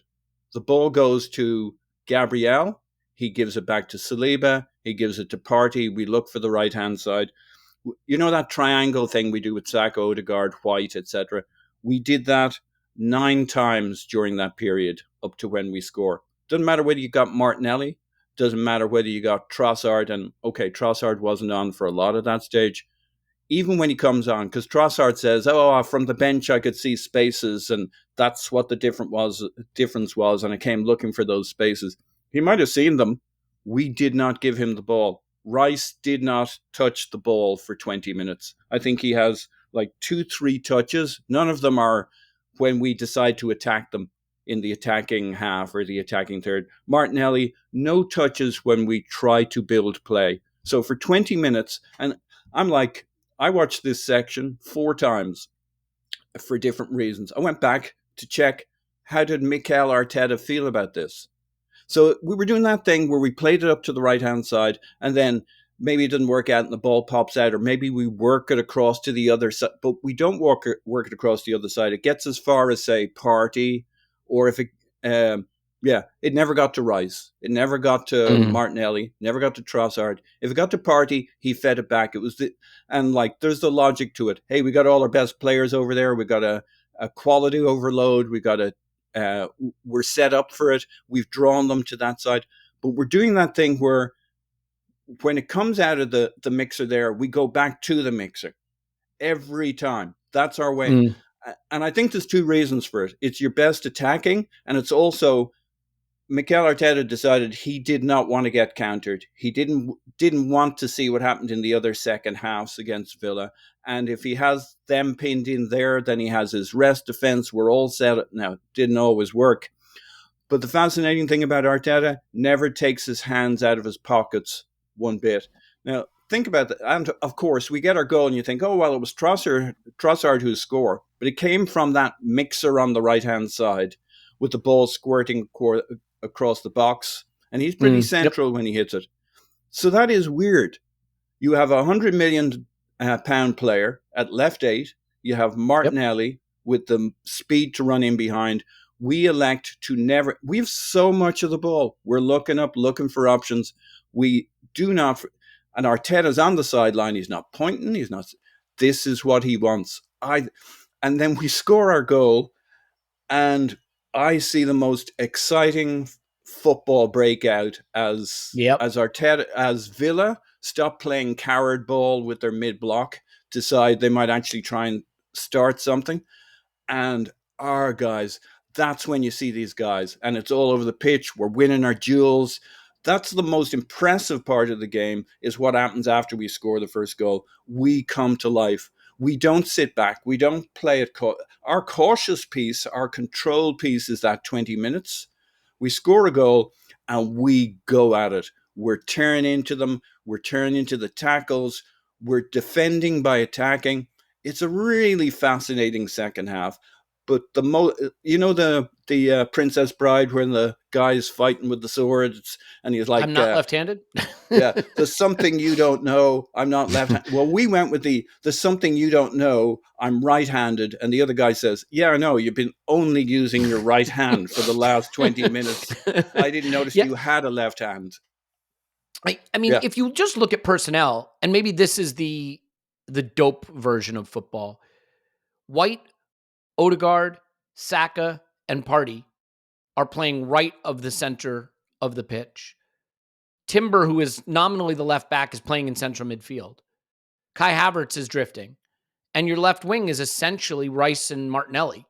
The ball goes to Gabriel. He gives it back to Saliba. He gives it to Partey. We look for the right-hand side. You know that triangle thing we do with Saka, Odegaard, White, etc.? We did that 9 times during that period up to when we score. Doesn't matter whether you got Martinelli. Doesn't matter whether you got Trossard. And okay, Trossard wasn't on for a lot of that stage. Even when he comes on, because Trossard says, from the bench I could see spaces, and that's what the difference was, and I came looking for those spaces. He might have seen them. We did not give him the ball. Rice did not touch the ball for 20 minutes. I think he has like 2-3 touches. None of them are when we decide to attack them in the attacking half or the attacking third. Martinelli, no touches when we try to build play. So for 20 minutes, and I watched this section 4 times for different reasons. I went back to check, how did Mikel Arteta feel about this? So we were doing that thing where we played it up to the right-hand side, and then maybe it didn't work out and the ball pops out, or maybe we work it across to the other side, but we don't work it across the other side. It gets as far as, say, Partey, or if it, it never got to Rice. It never got to Martinelli, never got to Trossard. If it got to Partey, he fed it back. There's the logic to it. Hey, we got all our best players over there. We got a quality overload. We got we're set up for it. We've drawn them to that side. But we're doing that thing where when it comes out of the mixer there, we go back to the mixer every time. That's our way. And I think there's 2 reasons for it. It's your best attacking, and it's also Mikel Arteta decided he did not want to get countered. He didn't want to see what happened in the other second halves against Villa. And if he has them pinned in there, then he has his rest defense. We're all set. Now, it didn't always work. But the fascinating thing about Arteta, never takes his hands out of his pockets one bit. Now, think about that. And of course, we get our goal and you think, it was Trossard who scored. But it came from that mixer on the right-hand side with the ball squirting across the box. And he's pretty central when he hits it. So that is weird. You have a £100 million pound player at left 8. You have Martinelli with the speed to run in behind. We elect to never. We have so much of the ball. We're looking up, looking for options. We do not. And Arteta's on the sideline. He's not pointing. He's not. This is what he wants. And then we score our goal, and I see the most exciting football breakout as Arteta, as Villa stop playing coward ball with their mid block, decide they might actually try and start something, and our guys. That's when you see these guys, and it's all over the pitch. We're winning our duels. That's the most impressive part of the game, is what happens after we score the first goal. We come to life. We don't sit back. We don't play it. Our cautious piece, our controlled piece is that 20 minutes. We score a goal and we go at it. We're tearing into them. We're tearing into the tackles. We're defending by attacking. It's a really fascinating second half. But the Princess Bride, when the guy's fighting with the swords, and he's like, "I'm not left-handed." Yeah, there's something you don't know. I'm not left-handed. Well, we went with there's something you don't know. I'm right-handed, and the other guy says, "Yeah, I know. You've been only using your right hand for the last 20 minutes. I didn't notice you had a left hand." I mean, if you just look at personnel, and maybe this is the dope version of football: White, Odegaard, Saka, and Partey are playing right of the center of the pitch. Timber, who is nominally the left back, is playing in central midfield. Kai Havertz is drifting. And your left wing is essentially Rice and Martinelli.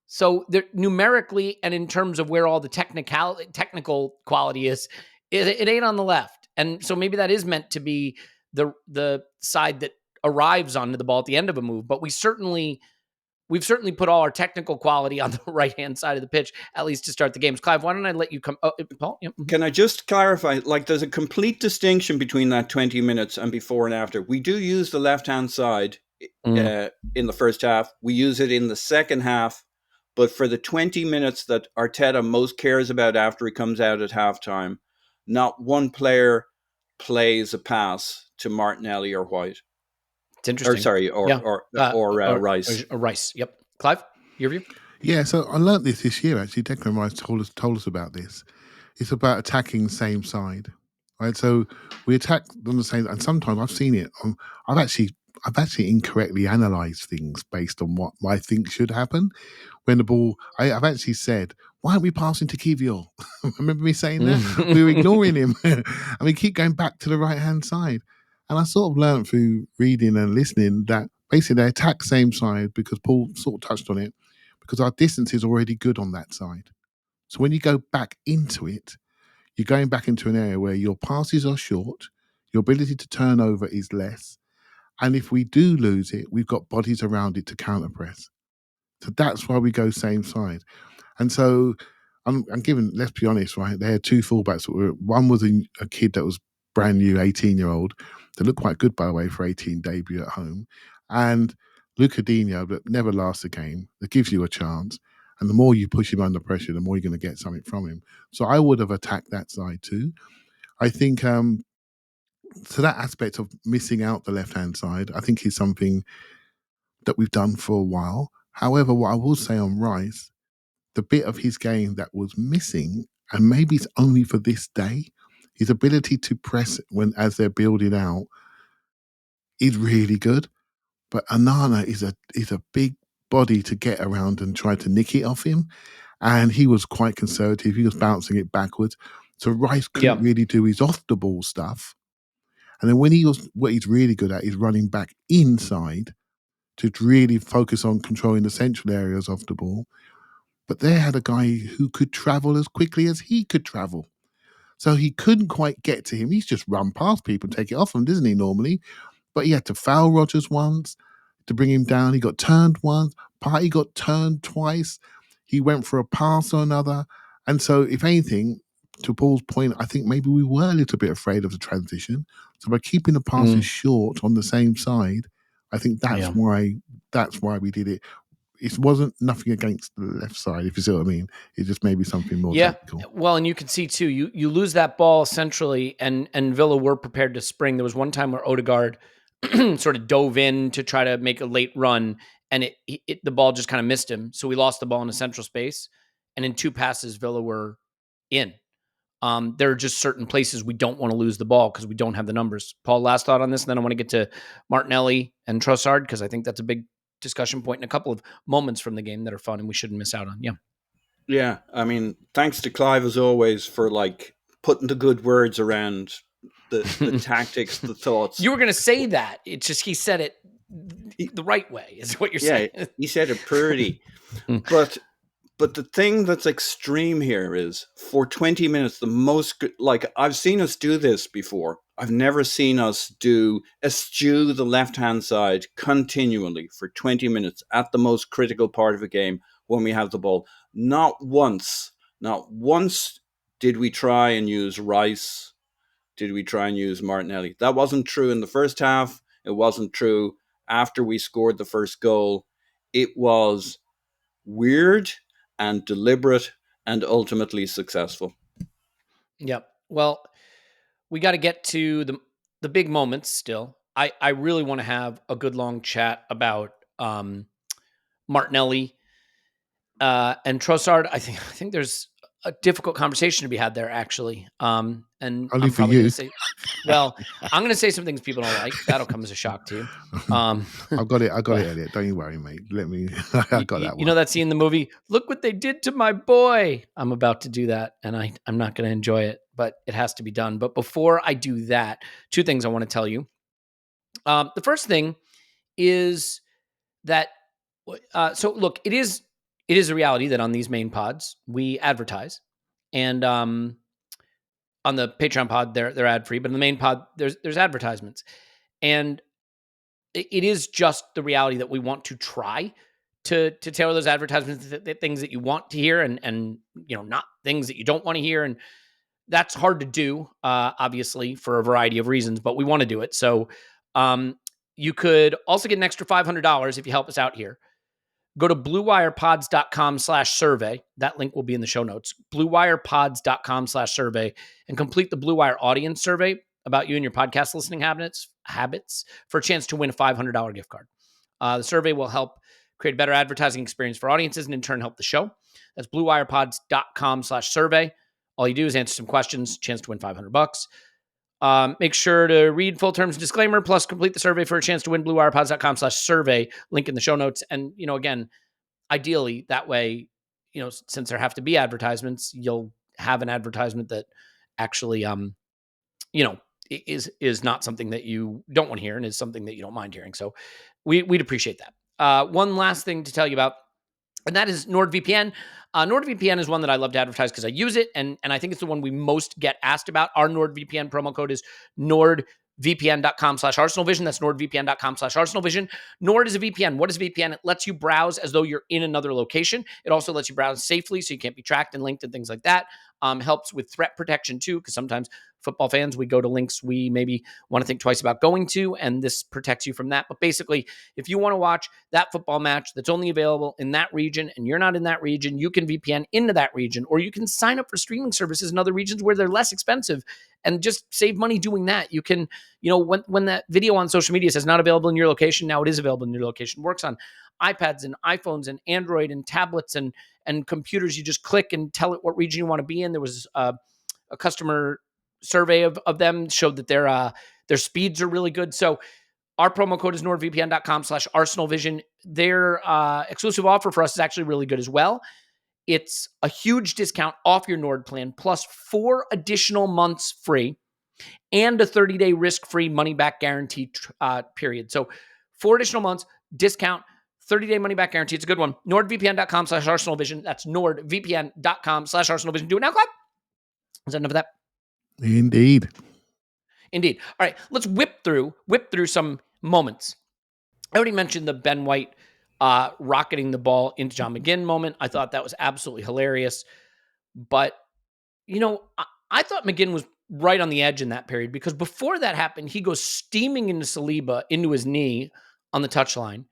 So numerically, and in terms of where all the technical quality is, it ain't on the left. And so maybe that is meant to be the side that arrives onto the ball at the end of a move. But we've certainly put all our technical quality on the right-hand side of the pitch, at least to start the games. Clive, why don't I let you come? Oh, Paul? Yeah. Can I just clarify? Like, there's a complete distinction between that 20 minutes and before and after. We do use the left-hand side in the first half. We use it in the second half. But for the 20 minutes that Arteta most cares about after he comes out at halftime, not one player plays a pass to Martinelli or White. It's interesting. Or Rice. Or Rice. Yep. Clive, your view? Yeah, so I learned this year, actually. Declan Rice told us about this. It's about attacking the same side, right? So we attack on the same, and sometimes I've seen it. I've actually incorrectly analysed things based on what I think should happen. When the ball, I've actually said, why aren't we passing to Kivior? Remember me saying that? We were ignoring him. And we keep going back to the right-hand side. And I sort of learned through reading and listening that basically they attack same side, because Paul sort of touched on it, because our distance is already good on that side. So when you go back into it, you're going back into an area where your passes are short, your ability to turn over is less. And if we do lose it, we've got bodies around it to counter press. So that's why we go same side. And so I'm giving, let's be honest, right? They had two fullbacks. One was a kid that was brand new, 18-year-old, that looked quite good, by the way, for 18 debut at home. And Luca Dino, that never lasts a game, that gives you a chance. And the more you push him under pressure, the more you're going to get something from him. So I would have attacked that side too. I think so that aspect of missing out the left-hand side, I think is something that we've done for a while. However, what I will say on Rice, the bit of his game that was missing, and maybe it's only for this day, his ability to press as they're building out is really good. But Onana is a big body to get around and try to nick it off him. And he was quite conservative. He was bouncing it backwards. So Rice couldn't really do his off-the-ball stuff. And then what he's really good at is running back inside to really focus on controlling the central areas of the ball. But they had a guy who could travel as quickly as he could travel. So he couldn't quite get to him. He's just run past people and take it off him, doesn't he, normally? But he had to foul Rodgers once to bring him down. He got turned once. Partey got turned twice. He went for a pass or another. And so, if anything, to Paul's point, I think maybe we were a little bit afraid of the transition. So by keeping the passes short on the same side, I think that's why we did it. It wasn't nothing against the left side, if you see what I mean. It just may be something more tactical. Well, and you can see too, you lose that ball centrally, and Villa were prepared to spring. There was one time where Odegaard sort of dove in to try to make a late run, and the ball just kind of missed him. So we lost the ball in a central space, and in 2 passes, Villa were in. There are just certain places we don't want to lose the ball because we don't have the numbers. Paul, last thought on this, and then I want to get to Martinelli and Trossard because I think that's a big discussion point and a couple of moments from the game that are fun and we shouldn't miss out on. Yeah. Yeah, I mean, thanks to Clive as always for like putting the good words around the tactics, the thoughts. You were going to say that. It's just he said it the right way is what you're saying. He said it pretty. But the thing that's extreme here is for 20 minutes, the most, like I've seen us do this before. I've never seen us eschew the left-hand side continually for 20 minutes at the most critical part of a game when we have the ball. Not once did we try and use Rice. Did we try and use Martinelli? That wasn't true in the first half. It wasn't true after we scored the first goal. It was weird and deliberate and ultimately successful. Yep. Well, we got to get to the big moments still. I really want to have a good long chat about Martinelli and Trossard. I think there's a difficult conversation to be had there, actually. And only for you. I'm going to say some things people don't like. That'll come as a shock to you. I got it, Elliot. Don't you worry, mate. I got that one. You know that scene in the movie? Look what they did to my boy. I'm about to do that, and I'm not going to enjoy it, but it has to be done. But before I do that, 2 things I want to tell you. The first thing is that, so look, it is a reality that on these main pods we advertise, and on the Patreon pod they're ad free, but in the main pod there's advertisements, and it is just the reality that we want to try to tailor those advertisements to things that you want to hear, and not things that you don't want to hear, and that's hard to do, obviously for a variety of reasons, but we want to do it. So you could also get an extra $500 if you help us out here. Go to bluewirepods.com/survey. That link will be in the show notes. bluewirepods.com/survey and complete the Blue Wire audience survey about you and your podcast listening habits for a chance to win a $500 gift card. The survey will help create a better advertising experience for audiences and in turn help the show. That's bluewirepods.com/survey. All you do is answer some questions, chance to win $500. Make sure to read full terms and disclaimer, plus complete the survey for a chance to win bluewirepods.com/survey, link in the show notes. And, again, ideally that way, since there have to be advertisements, you'll have an advertisement that actually, is not something that you don't want to hear and is something that you don't mind hearing. So we'd appreciate that. One last thing to tell you about, and that is NordVPN. NordVPN is one that I love to advertise because I use it, and I think it's the one we most get asked about. Our NordVPN promo code is nordvpn.com/ArsenalVision. That's nordvpn.com/ArsenalVision. Nord is a VPN. What is VPN? It lets you browse as though you're in another location. It also lets you browse safely so you can't be tracked and linked and things like that. Helps with threat protection too, because sometimes football fans, we go to links we maybe want to think twice about going to, and this protects you from that. But basically, if you want to watch that football match that's only available in that region and you're not in that region, you can VPN into that region, or you can sign up for streaming services in other regions where they're less expensive and just save money doing that. You can, when that video on social media says not available in your location, now it is available in your location. Works on iPads and iPhones and Android and tablets and computers. You just click and tell it what region you want to be in. There was a customer survey of them showed that their speeds are really good. So our promo code is nordvpn.com/ArsenalVision. Their exclusive offer for us is actually really good as well. It's a huge discount off your Nord plan, plus 4 additional months free and a 30-day risk-free money-back guarantee period. So 4 additional months, discount, 30-day money-back guarantee. It's a good one. nordvpn.com/ArsenalVision. That's nordvpn.com/ArsenalVision. Do it now, Clive. Is that enough of that? Indeed. All right, let's whip through some moments. I already mentioned the Ben White rocketing the ball into John McGinn moment. I thought that was absolutely hilarious. But, I thought McGinn was right on the edge in that period, because before that happened, he goes steaming into Saliba, into his knee on the touchline.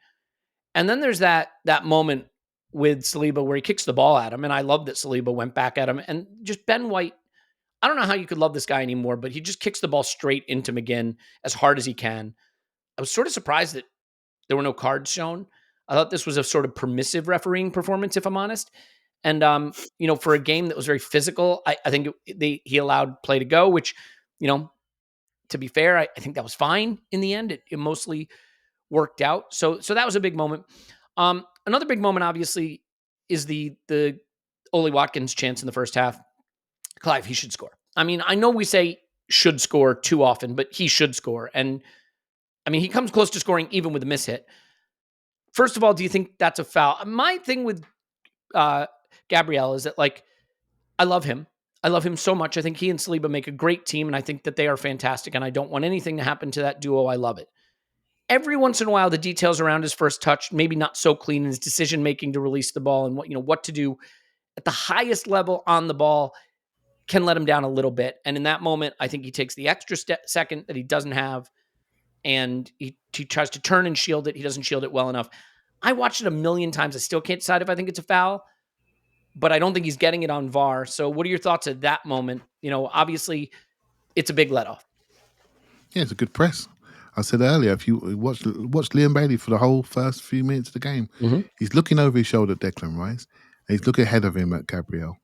And then there's that moment with Saliba where he kicks the ball at him. And I love that Saliba went back at him. And just Ben White, I don't know how you could love this guy anymore, but he just kicks the ball straight into McGinn as hard as he can. I was sort of surprised that there were no cards shown. I thought this was a sort of permissive refereeing performance, if I'm honest. And, for a game that was very physical, I think he allowed play to go, which, to be fair, I think that was fine in the end. It mostly worked out. So that was a big moment. Another big moment, obviously, is the Ole Watkins chance in the first half. Clive, he should score. I mean, I know we say should score too often, but he should score. And I mean, he comes close to scoring even with a miss hit. First of all, do you think that's a foul? My thing with Gabriel is that, like, I love him. I love him so much. I think he and Saliba make a great team, and I think that they are fantastic, and I don't want anything to happen to that duo. I love it. Every once in a while, the details around his first touch, maybe not so clean, his decision-making to release the ball and what to do at the highest level on the ball can let him down a little bit. And in that moment, I think he takes the extra second that he doesn't have, and he tries to turn and shield it. He doesn't shield it well enough. I watched it a million times. I still can't decide if I think it's a foul, but I don't think he's getting it on VAR. So what are your thoughts at that moment? Obviously, it's a big let-off. Yeah, it's a good press. I said earlier, if you watch Liam Bailey for the whole first few minutes of the game, he's looking over his shoulder at Declan Rice, and he's looking ahead of him at Gabriel,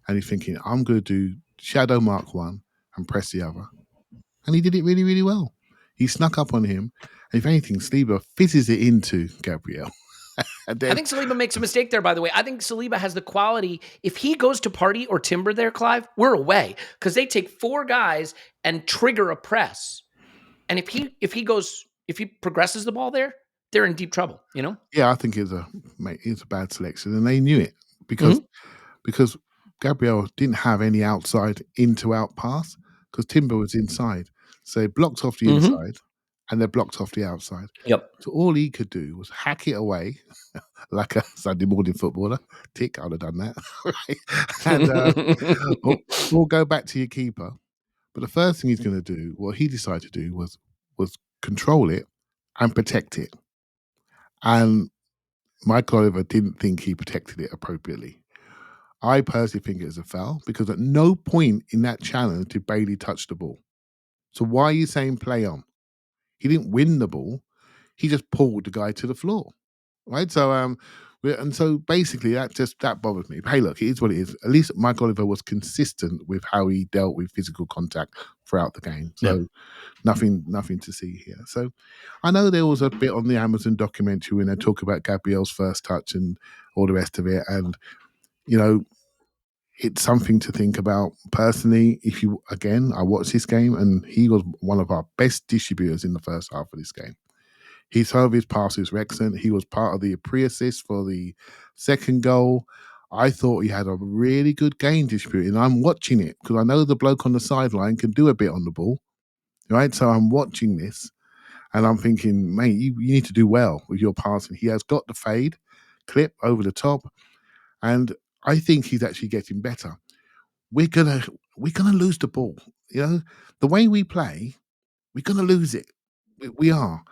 and he's thinking, I'm going to do shadow mark one and press the other. And he did it really, really well. He snuck up on him, and if anything, Saliba fizzes it into Gabriel. I think Saliba makes a mistake there, by the way. I think Saliba has the quality. If he goes to Partey or Timber there, Clive, we're away, because they take 4 guys and trigger a press. And if he progresses the ball there, they're in deep trouble, Yeah, I think it's a bad selection, and they knew it because Gabriel didn't have any outside in-to-out pass because Timber was inside. So they blocked off the inside and they blocked off the outside. Yep. So all he could do was hack it away like a Sunday morning footballer. Tick, I would have done that. And or go back to your keeper. But the first thing he's going to do, what he decided to do was control it and protect it. And Michael Oliver didn't think he protected it appropriately. I personally think it was a foul because at no point in that challenge did Bailey touch the ball. So why are you saying play on? He didn't win the ball. He just pulled the guy to the floor, right? So and so basically that bothers me. But hey, look, it is what it is. At least Mike Oliver was consistent with how he dealt with physical contact throughout the game. So nothing to see here. So I know there was a bit on the Amazon documentary when they talk about Gabriel's first touch and all the rest of it, and it's something to think about. Personally, I watched this game and he was one of our best distributors in the first half of this game. Some of his passes were excellent. He was part of the pre-assist for the second goal. I thought he had a really good game distributing. I'm watching it because I know the bloke on the sideline can do a bit on the ball, right? So I'm watching this and I'm thinking, mate, you need to do well with your passing. He has got the fade clip over the top, and I think he's actually getting better. We're gonna lose the ball. The way we play, we're gonna lose it. We are.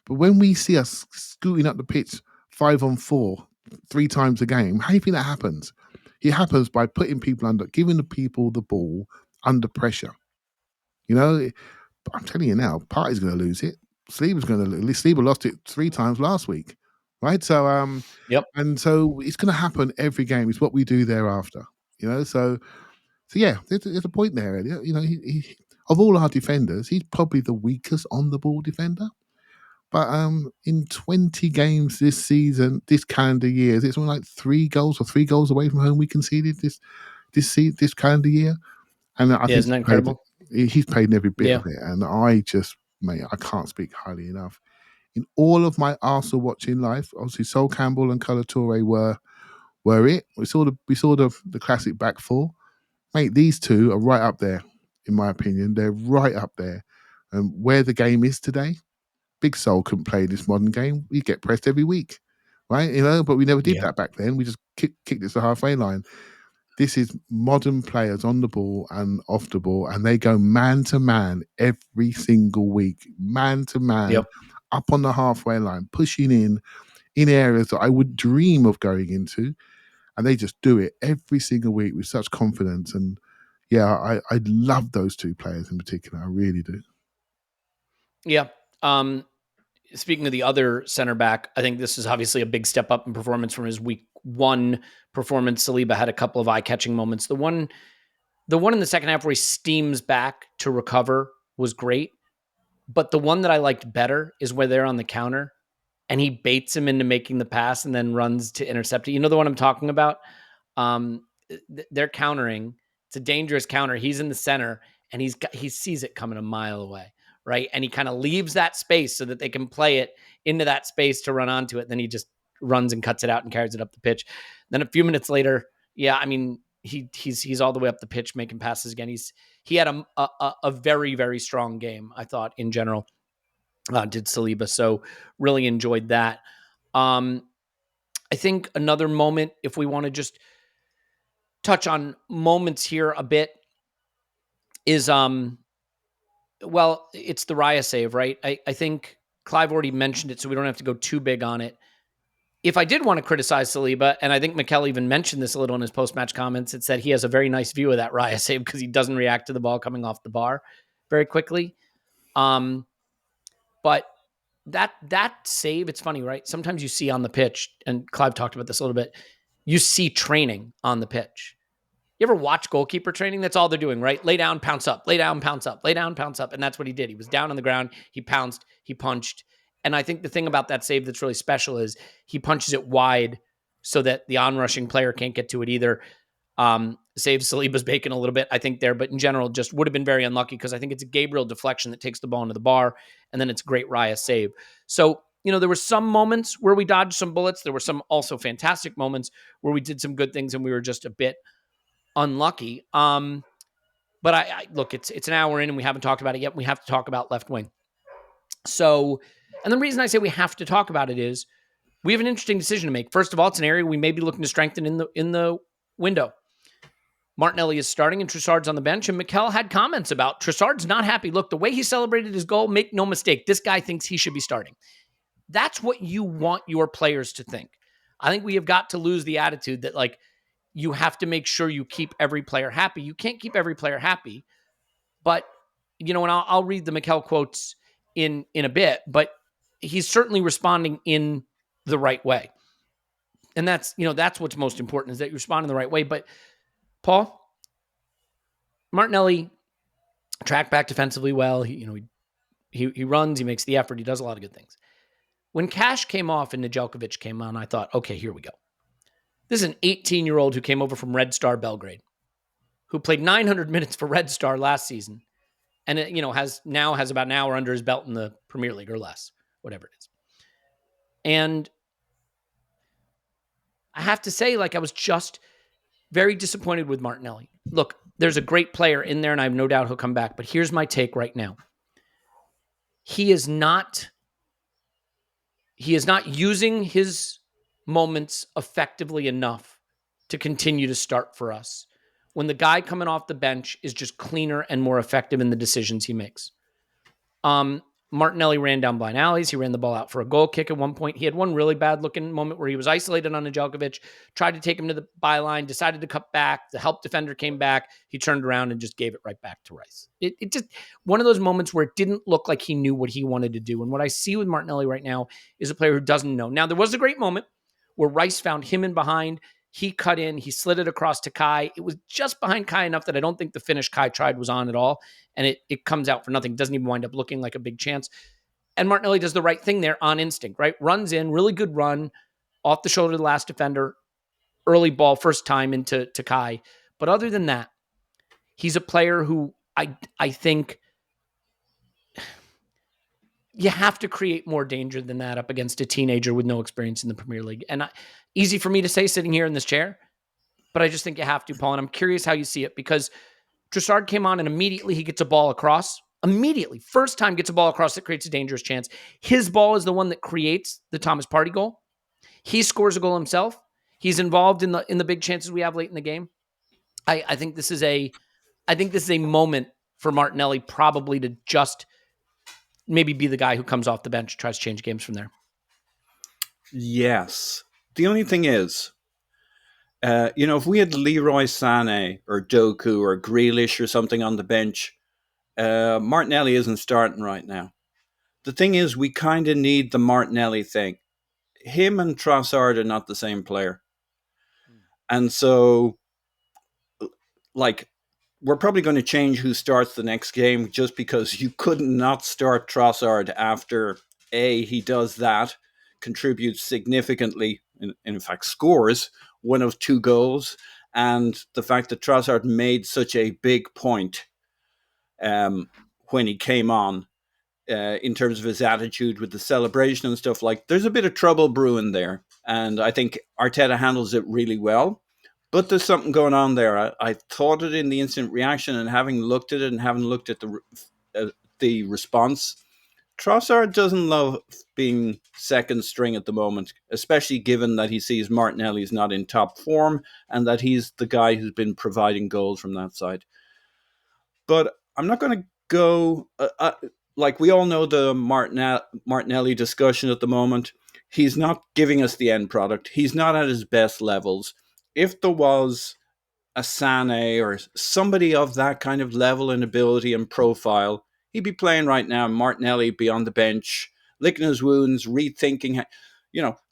But when we see us scooting up the pitch 5-on-4 3 times a game, how do you think that happens? It happens by giving the people the ball under pressure. But I'm telling you now, Partey's going to lose it. Saliba lost it 3 times last week, right? So yep. And so it's going to happen every game. It's what we do thereafter. So yeah, there's a point there, Elliot. He of all our defenders, he's probably the weakest on the ball defender. But in 20 games this season, this calendar year, it's something like 3 goals away from home we conceded this calendar year. And I think isn't that incredible? He's played in every bit of it. And I can't speak highly enough. In all of my Arsenal watching life, obviously Sol Campbell and Calafiori were it. We saw the classic back four. Mate, these two are right up there, in my opinion. They're right up there. And where the game is today, Big Sol couldn't play this modern game. We get pressed every week, right? But we never did that back then. We just kicked it to the halfway line. This is modern players on the ball and off the ball, and they go man to man every single week, man to man, up on the halfway line, pushing in areas that I would dream of going into, and they just do it every single week with such confidence. And yeah, I love those two players in particular. I really do. Yeah. speaking of the other center back, I think this is obviously a big step up in performance from his week 1 performance. Saliba had a couple of eye-catching moments. The one in the second half where he steams back to recover was great. But the one that I liked better is where they're on the counter and he baits him into making the pass and then runs to intercept it. You know the one I'm talking about? They're countering. It's a dangerous counter. He's in the center and he sees it coming a mile away, right? And he kind of leaves that space so that they can play it into that space to run onto it. Then he just runs and cuts it out and carries it up the pitch. Then a few minutes later, he's all the way up the pitch making passes again. He had a very, very strong game, I thought, in general. Did Saliba. So really enjoyed that. I think another moment, if we want to just touch on moments here a bit, is it's the Raya save, right? I think Clive already mentioned it, so we don't have to go too big on it. If I did want to criticize Saliba, and I think Mikel even mentioned this a little in his post-match comments, it said he has a very nice view of that Raya save because he doesn't react to the ball coming off the bar very quickly. But that save, it's funny, right? Sometimes you see on the pitch, and Clive talked about this a little bit, you see training on the pitch. You ever watch goalkeeper training? That's all they're doing, right? Lay down, pounce up, lay down, pounce up, lay down, pounce up. And that's what he did. He was down on the ground. He pounced, he punched. And I think the thing about that save that's really special is he punches it wide so that the onrushing player can't get to it either. Saves Saliba's bacon a little bit, I think, there. But in general, just would have been very unlucky because I think it's a Gabriel deflection that takes the ball into the bar. And then it's a great Raya save. So, there were some moments where we dodged some bullets. There were some also fantastic moments where we did some good things and we were just a bit unlucky. But I look, it's an hour in and we haven't talked about it yet. We have to talk about left wing. So, and the reason I say we have to talk about it is we have an interesting decision to make. First of all, it's an area we may be looking to strengthen in the window. Martinelli is starting and Trossard's on the bench, and Mikel had comments about Trossard's not happy. Look, the way he celebrated his goal, make no mistake, this guy thinks he should be starting. That's what you want your players to think. I think we have got to lose the attitude that, like, you have to make sure you keep every player happy. You can't keep every player happy, but, and I'll read the Mikel quotes in a bit, but he's certainly responding in the right way. And that's what's most important, is that you respond in the right way. But Paul, Martinelli tracked back defensively well. He runs, he makes the effort, he does a lot of good things. When Cash came off and Nedeljkovic came on, I thought, okay, here we go. This is an 18-year-old who came over from Red Star Belgrade, who played 900 minutes for Red Star last season, and has about an hour under his belt in the Premier League or less, whatever it is. And I have to say, I was just very disappointed with Martinelli. Look, there's a great player in there, and I have no doubt he'll come back. But here's my take right now. He is not using his moments effectively enough to continue to start for us when the guy coming off the bench is just cleaner and more effective in the decisions he makes. Martinelli ran down blind alleys. He ran the ball out for a goal kick at one point. He had one really bad looking moment where he was isolated on Nedeljkovic, tried to take him to the byline, decided to cut back. The help defender came back. He turned around and just gave it right back to Rice. It just one of those moments where it didn't look like he knew what he wanted to do. And what I see with Martinelli right now is a player who doesn't know. Now, there was a great moment where Rice found him in behind. He cut in. He slid it across to Kai. It was just behind Kai enough that I don't think the finish Kai tried was on at all. And it comes out for nothing. It doesn't even wind up looking like a big chance. And Martinelli does the right thing there on instinct, right? Runs in, really good run, off the shoulder of the last defender, early ball, first time into Kai. But other than that, he's a player who I think you have to create more danger than that up against a teenager with no experience in the Premier League. And easy for me to say sitting here in this chair, but I just think you have to, Paul. And I'm curious how you see it, because Trossard came on and immediately he gets a ball across. Immediately, first time gets a ball across that creates a dangerous chance. His ball is the one that creates the Thomas Partey goal. He scores a goal himself. He's involved in the big chances we have late in the game. I think this is a moment for Martinelli probably to just maybe be the guy who comes off the bench, tries to change games from there. Yes. The only thing is, if we had Leroy Sané or Doku or Grealish or something on the bench, Martinelli isn't starting right now. the thing is, we kind of need the Martinelli thing. Him and Trossard are not the same player. And so, like, we're probably going to change who starts the next game just because you couldn't not start Trossard after he does that, contributes significantly, in fact, scores one of 2 goals. And the fact that Trossard made such a big point when he came on, in terms of his attitude with the celebration and stuff, like there's a bit of trouble brewing there. And I think Arteta handles it really well. But there's something going on there. I thought it in the instant reaction, and having looked at it and having looked at the response, Trossard doesn't love being second string at the moment, especially given that he sees Martinelli's not in top form and that he's the guy who's been providing goals from that side. But I'm not going to go... like, we all know the Martinelli discussion at the moment. He's not giving us the end product. He's not at his best levels. If there was a Sané or somebody of that kind of level and ability and profile, he'd be playing right now. Martinelli be on the bench, licking his wounds, rethinking.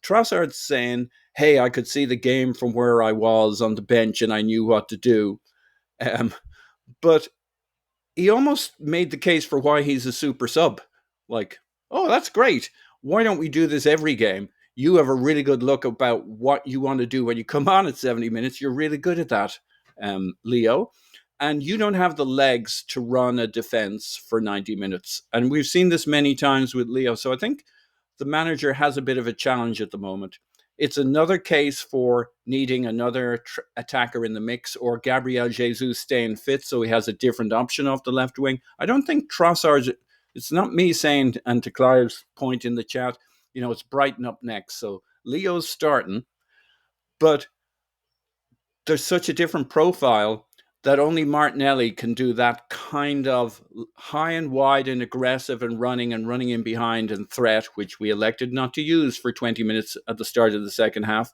Trossard's saying, hey, I could see the game from where I was on the bench and I knew what to do. But he almost made the case for why he's a super sub. Like, oh, that's great. Why don't we do this every game? You have a really good look about what you want to do when you come on at 70 minutes. You're really good at that, Leo. And you don't have the legs to run a defense for 90 minutes. And we've seen this many times with Leo. So I think the manager has a bit of a challenge at the moment. It's another case for needing another attacker in the mix, or Gabriel Jesus staying fit so he has a different option off the left wing. I don't think Trossard's... It's not me saying, and to Clive's point in the chat, it's Brighton up next. So Leo's starting, but there's such a different profile that only Martinelli can do that kind of high and wide and aggressive and running in behind and threat, which we elected not to use for 20 minutes at the start of the second half.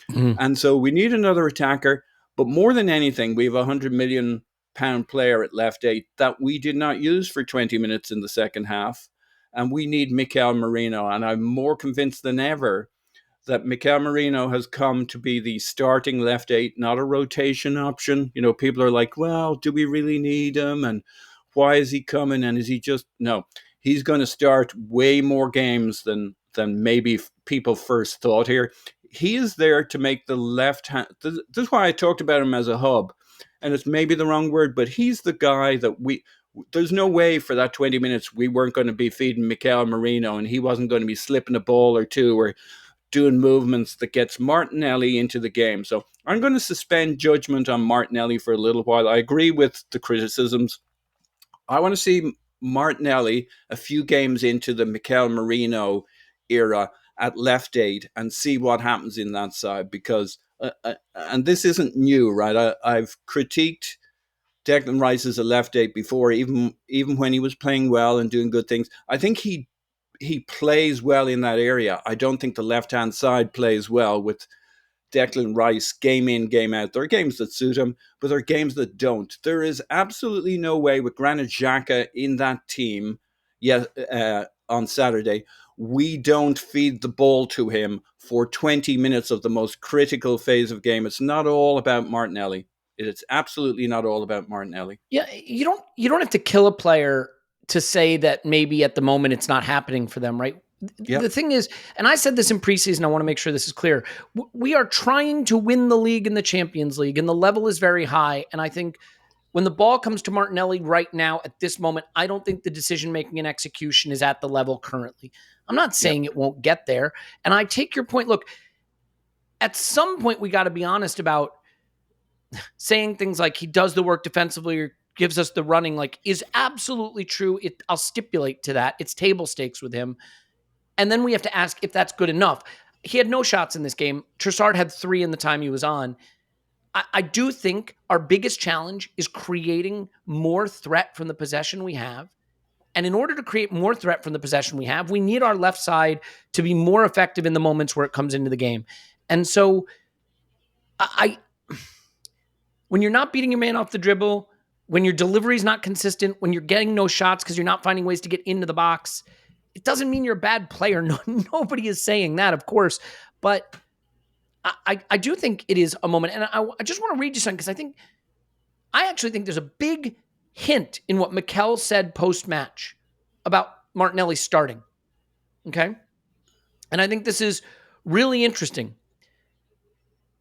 And so we need another attacker. But more than anything, we have a £100 million player at left 8 that we did not use for 20 minutes in the second half. And we need Mikel Merino. And I'm more convinced than ever that Mikel Merino has come to be the starting left 8, not a rotation option. People are like, well, do we really need him? And why is he coming? And is he just... No, he's going to start way more games than maybe people first thought here. He is there to make the left hand... This is why I talked about him as a hub. And it's maybe the wrong word, but he's the guy that there's no way for that 20 minutes we weren't going to be feeding Mikel Merino and he wasn't going to be slipping a ball or two or doing movements that gets Martinelli into the game. So I'm going to suspend judgment on Martinelli for a little while. I agree with the criticisms. I want to see Martinelli a few games into the Mikel Merino era at left 8 and see what happens in that side, because and this isn't new, right? I've critiqued Declan Rice as a left 8 before, even when he was playing well and doing good things. I think he plays well in that area. I don't think the left-hand side plays well with Declan Rice game in, game out. There are games that suit him, but there are games that don't. There is absolutely no way with Granit Xhaka in that team on Saturday, we don't feed the ball to him for 20 minutes of the most critical phase of game. It's not all about Martinelli. It's absolutely not all about Martinelli. Yeah, you don't have to kill a player to say that maybe at the moment it's not happening for them, right? Yep. The thing is, and I said this in preseason, I want to make sure this is clear. We are trying to win the league and the Champions League, and the level is very high. And I think when the ball comes to Martinelli right now at this moment, I don't think the decision-making and execution is at the level currently. I'm not saying it won't get there. And I take your point. Look, at some point we got to be honest about saying things like he does the work defensively or gives us the running, like, is absolutely true. I'll stipulate to that. It's table stakes with him. And then we have to ask if that's good enough. He had no shots in this game. Trossard had 3 in the time he was on. I do think our biggest challenge is creating more threat from the possession we have. And in order to create more threat from the possession we have, we need our left side to be more effective in the moments where it comes into the game. And so when you're not beating your man off the dribble, when your delivery is not consistent, when you're getting no shots because you're not finding ways to get into the box, It doesn't mean you're a bad player. No, nobody is saying that, of course. But I do think it is a moment. And I just want to read you something because I actually think there's a big hint in what Mikel said post-match about Martinelli starting. Okay? And I think this is really interesting.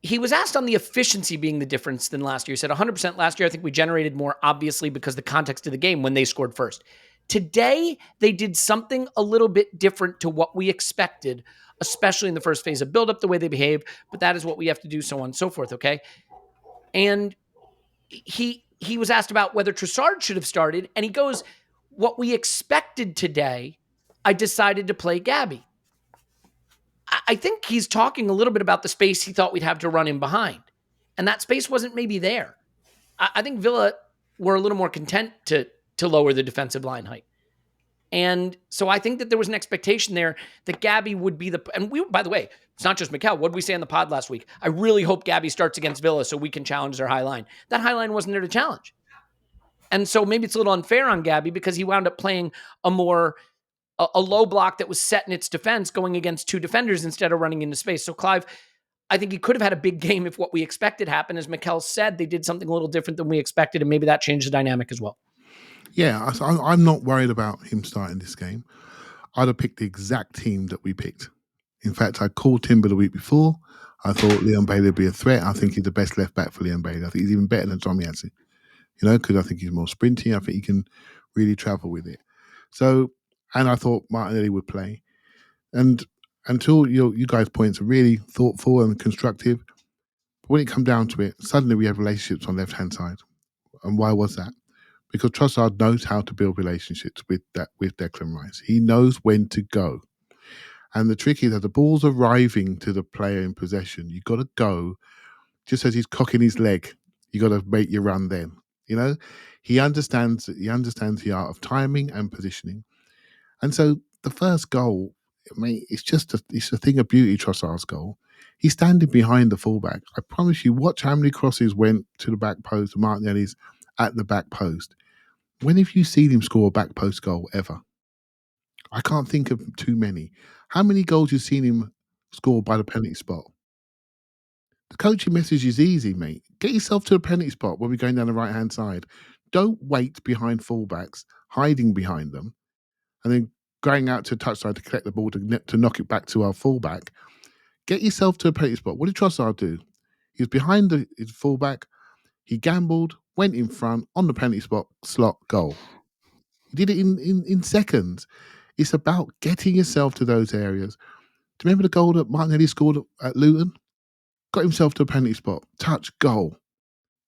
He was asked on the efficiency being the difference than last year. He said 100% last year. I think we generated more, obviously, because the context of the game when they scored first. Today, they did something a little bit different to what we expected, especially in the first phase of build-up, the way they behaved. But that is what we have to do, so on and so forth, okay? And he was asked about whether Trossard should have started, and he goes, what we expected today, I decided to play Gabby. I think he's talking a little bit about the space he thought we'd have to run in behind. And that space wasn't maybe there. I think Villa were a little more content to lower the defensive line height. And so I think that there was an expectation there that Gabby would be and we, by the way, it's not just Mikel. What did we say on the pod last week? I really hope Gabby starts against Villa so we can challenge their high line. That high line wasn't there to challenge. And so maybe it's a little unfair on Gabby because he wound up playing a low block that was set in its defense going against two defenders instead of running into space. So Clive, I think he could have had a big game if what we expected happened. As Mikel said, they did something a little different than we expected, and maybe that changed the dynamic as well. Yeah, I'm not worried about him starting this game. I'd have picked the exact team that we picked. In fact, I called Timber the week before. I thought Leon Bailey would be a threat. I think he's the best left back for Leon Bailey. I think he's even better than Tomiyasu. Because I think he's more sprinty. I think he can really travel with it. So, and I thought Martinelli would play. And until you guys' points are really thoughtful and constructive, but when it comes down to it, suddenly we have relationships on the left-hand side. And why was that? Because Trossard knows how to build relationships with Declan Rice. He knows when to go. And the trick is that the ball's arriving to the player in possession. You've got to go just as he's cocking his leg. You got to make your run then. He understands the art of timing and positioning. And so the first goal, it's a thing of beauty, Trossard's goal. He's standing behind the fullback. I promise you, watch how many crosses went to the back post, Martinelli's at the back post. When have you seen him score a back post goal ever? I can't think of too many. How many goals you've seen him score by the penalty spot? The coaching message is easy, mate. Get yourself to the penalty spot when we're going down the right-hand side. Don't wait behind fullbacks, hiding behind them, and then going out to touchline to collect the ball to knock it back to our fullback. Get yourself to a penalty spot. What did Trossard do? He was behind his fullback. He gambled, went in front on the penalty spot, slot, goal. He did it in seconds. It's about getting yourself to those areas. Do you remember the goal that Martinelli scored at Luton? Got himself to a penalty spot, touch, goal.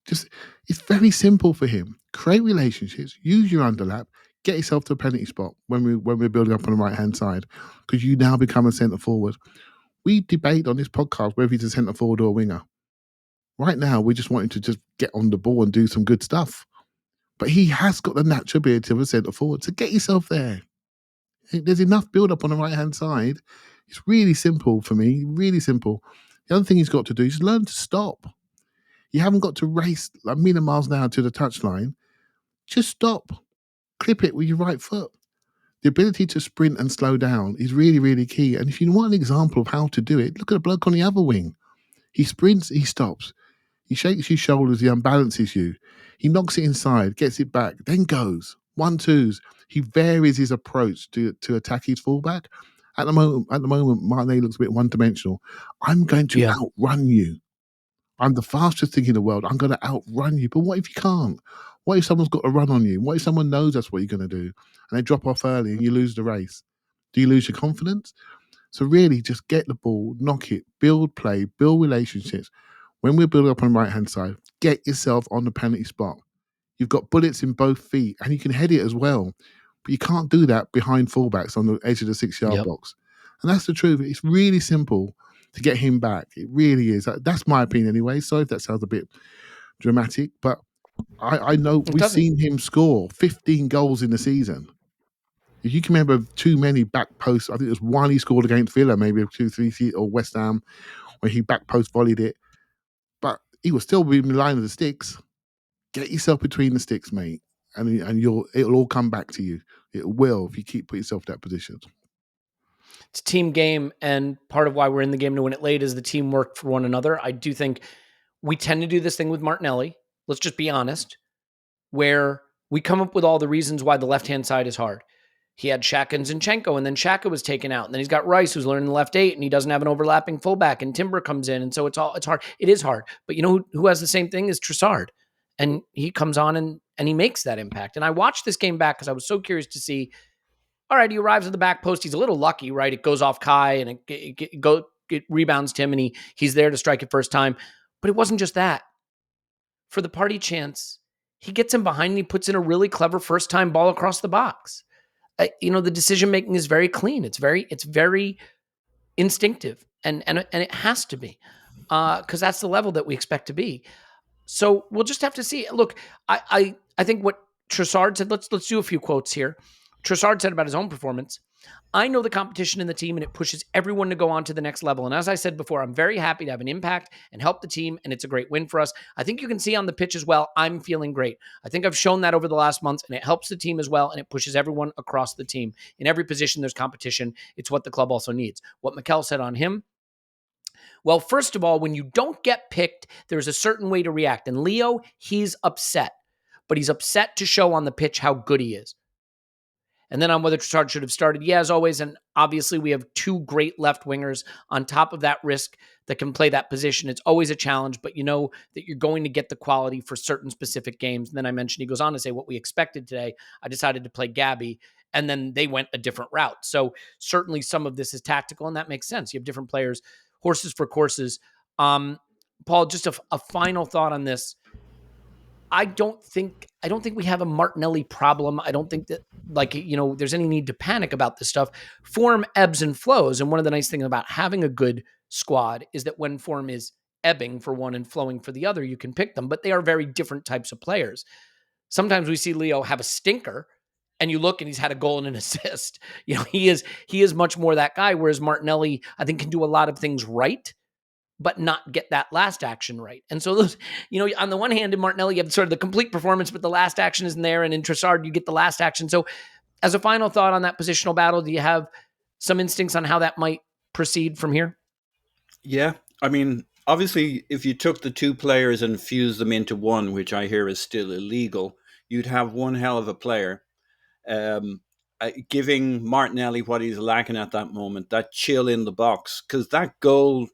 It's very simple for him. Create relationships, use your underlap, get yourself to a penalty spot when we're building up on the right-hand side, because you now become a centre forward. We debate on this podcast whether he's a centre forward or a winger. Right now, we just want him to just get on the ball and do some good stuff. But he has got the natural ability of a centre forward. So get yourself there. There's enough build-up on the right-hand side. It's really simple for me, really simple. The other thing he's got to do is learn to stop. You haven't got to race a million miles an hour to the touchline. Just stop. Clip it with your right foot. The ability to sprint and slow down is really, really key. And if you want an example of how to do it, look at the bloke on the other wing. He sprints, he stops. He shakes his shoulders, he unbalances you. He knocks it inside, gets it back, then goes. 1-2s. He varies his approach to attack his fullback. At the moment, Martinelli looks a bit one-dimensional. I'm going to outrun you. I'm the fastest thing in the world. I'm going to outrun you. But what if you can't? What if someone's got to run on you? What if someone knows that's what you're going to do and they drop off early and you lose the race? Do you lose your confidence? So really just get the ball, knock it, build play, build relationships. When we're building up on the right-hand side, get yourself on the penalty spot. You've got bullets in both feet and you can head it as well. But you can't do that behind fullbacks on the edge of the 6-yard box. And that's the truth. It's really simple to get him back. It really is. That's my opinion anyway. Sorry if that sounds a bit dramatic, but I know we've seen him score 15 goals in the season. If you can remember too many back posts, I think there's one he scored against Villa, maybe 2-3, or West Ham, where he back post volleyed it. But he was still within the line of the sticks. Get yourself between the sticks, mate, and it'll all come back to you. It will if you keep putting yourself in that position. It's a team game, and part of why we're in the game to win it late is the teamwork for one another. I do think we tend to do this thing with Martinelli. Let's just be honest, where we come up with all the reasons why the left-hand side is hard. He had Xhaka and Zinchenko, and then Xhaka was taken out. And then he's got Rice, who's learning the left 8, and he doesn't have an overlapping fullback, and Timber comes in. And so it's hard. It is hard. But you know who has the same thing is Trossard. And he comes on and he makes that impact. And I watched this game back because I was so curious to see, all right, he arrives at the back post. He's a little lucky, right? It goes off Kai, and it rebounds Tim, and he's there to strike it first time. But it wasn't just that. For the party chance, he gets him behind and he puts in a really clever first-time ball across the box. The decision-making is very clean. It's very instinctive, and it has to be, because that's the level that we expect to be. So we'll just have to see. Look, I think what Trossard said, let's do a few quotes here. Trossard said about his own performance, I know the competition in the team, and it pushes everyone to go on to the next level. And as I said before, I'm very happy to have an impact and help the team, and it's a great win for us. I think you can see on the pitch as well, I'm feeling great. I think I've shown that over the last months, and it helps the team as well, and it pushes everyone across the team. In every position, there's competition. It's what the club also needs. What Mikel said on him, well, first of all, when you don't get picked, there's a certain way to react. And Leo, he's upset, but he's upset to show on the pitch how good he is. And then on whether Trossard should have started, yeah, as always, and obviously we have two great left wingers on top of that risk that can play that position. It's always a challenge, but you know that you're going to get the quality for certain specific games. And then I mentioned, he goes on to say, what we expected today, I decided to play Gabby, and then they went a different route. So certainly some of this is tactical, and that makes sense. You have different players, horses for courses. Paul, just a final thought on this. I don't think we have a Martinelli problem. I don't think that there's any need to panic about this stuff. Form ebbs and flows. And one of the nice things about having a good squad is that when form is ebbing for one and flowing for the other, you can pick them, but they are very different types of players. Sometimes we see Leo have a stinker and you look and he's had a goal and an assist. He is much more that guy. Whereas Martinelli, I think, can do a lot of things right, but not get that last action right. And so those, on the one hand, in Martinelli, you have sort of the complete performance, but the last action isn't there. And in Trossard, you get the last action. So as a final thought on that positional battle, do you have some instincts on how that might proceed from here? Yeah. I mean, obviously, if you took the two players and fused them into one, which I hear is still illegal, you'd have one hell of a player. Giving Martinelli what he's lacking at that moment, that chill in the box, because that goal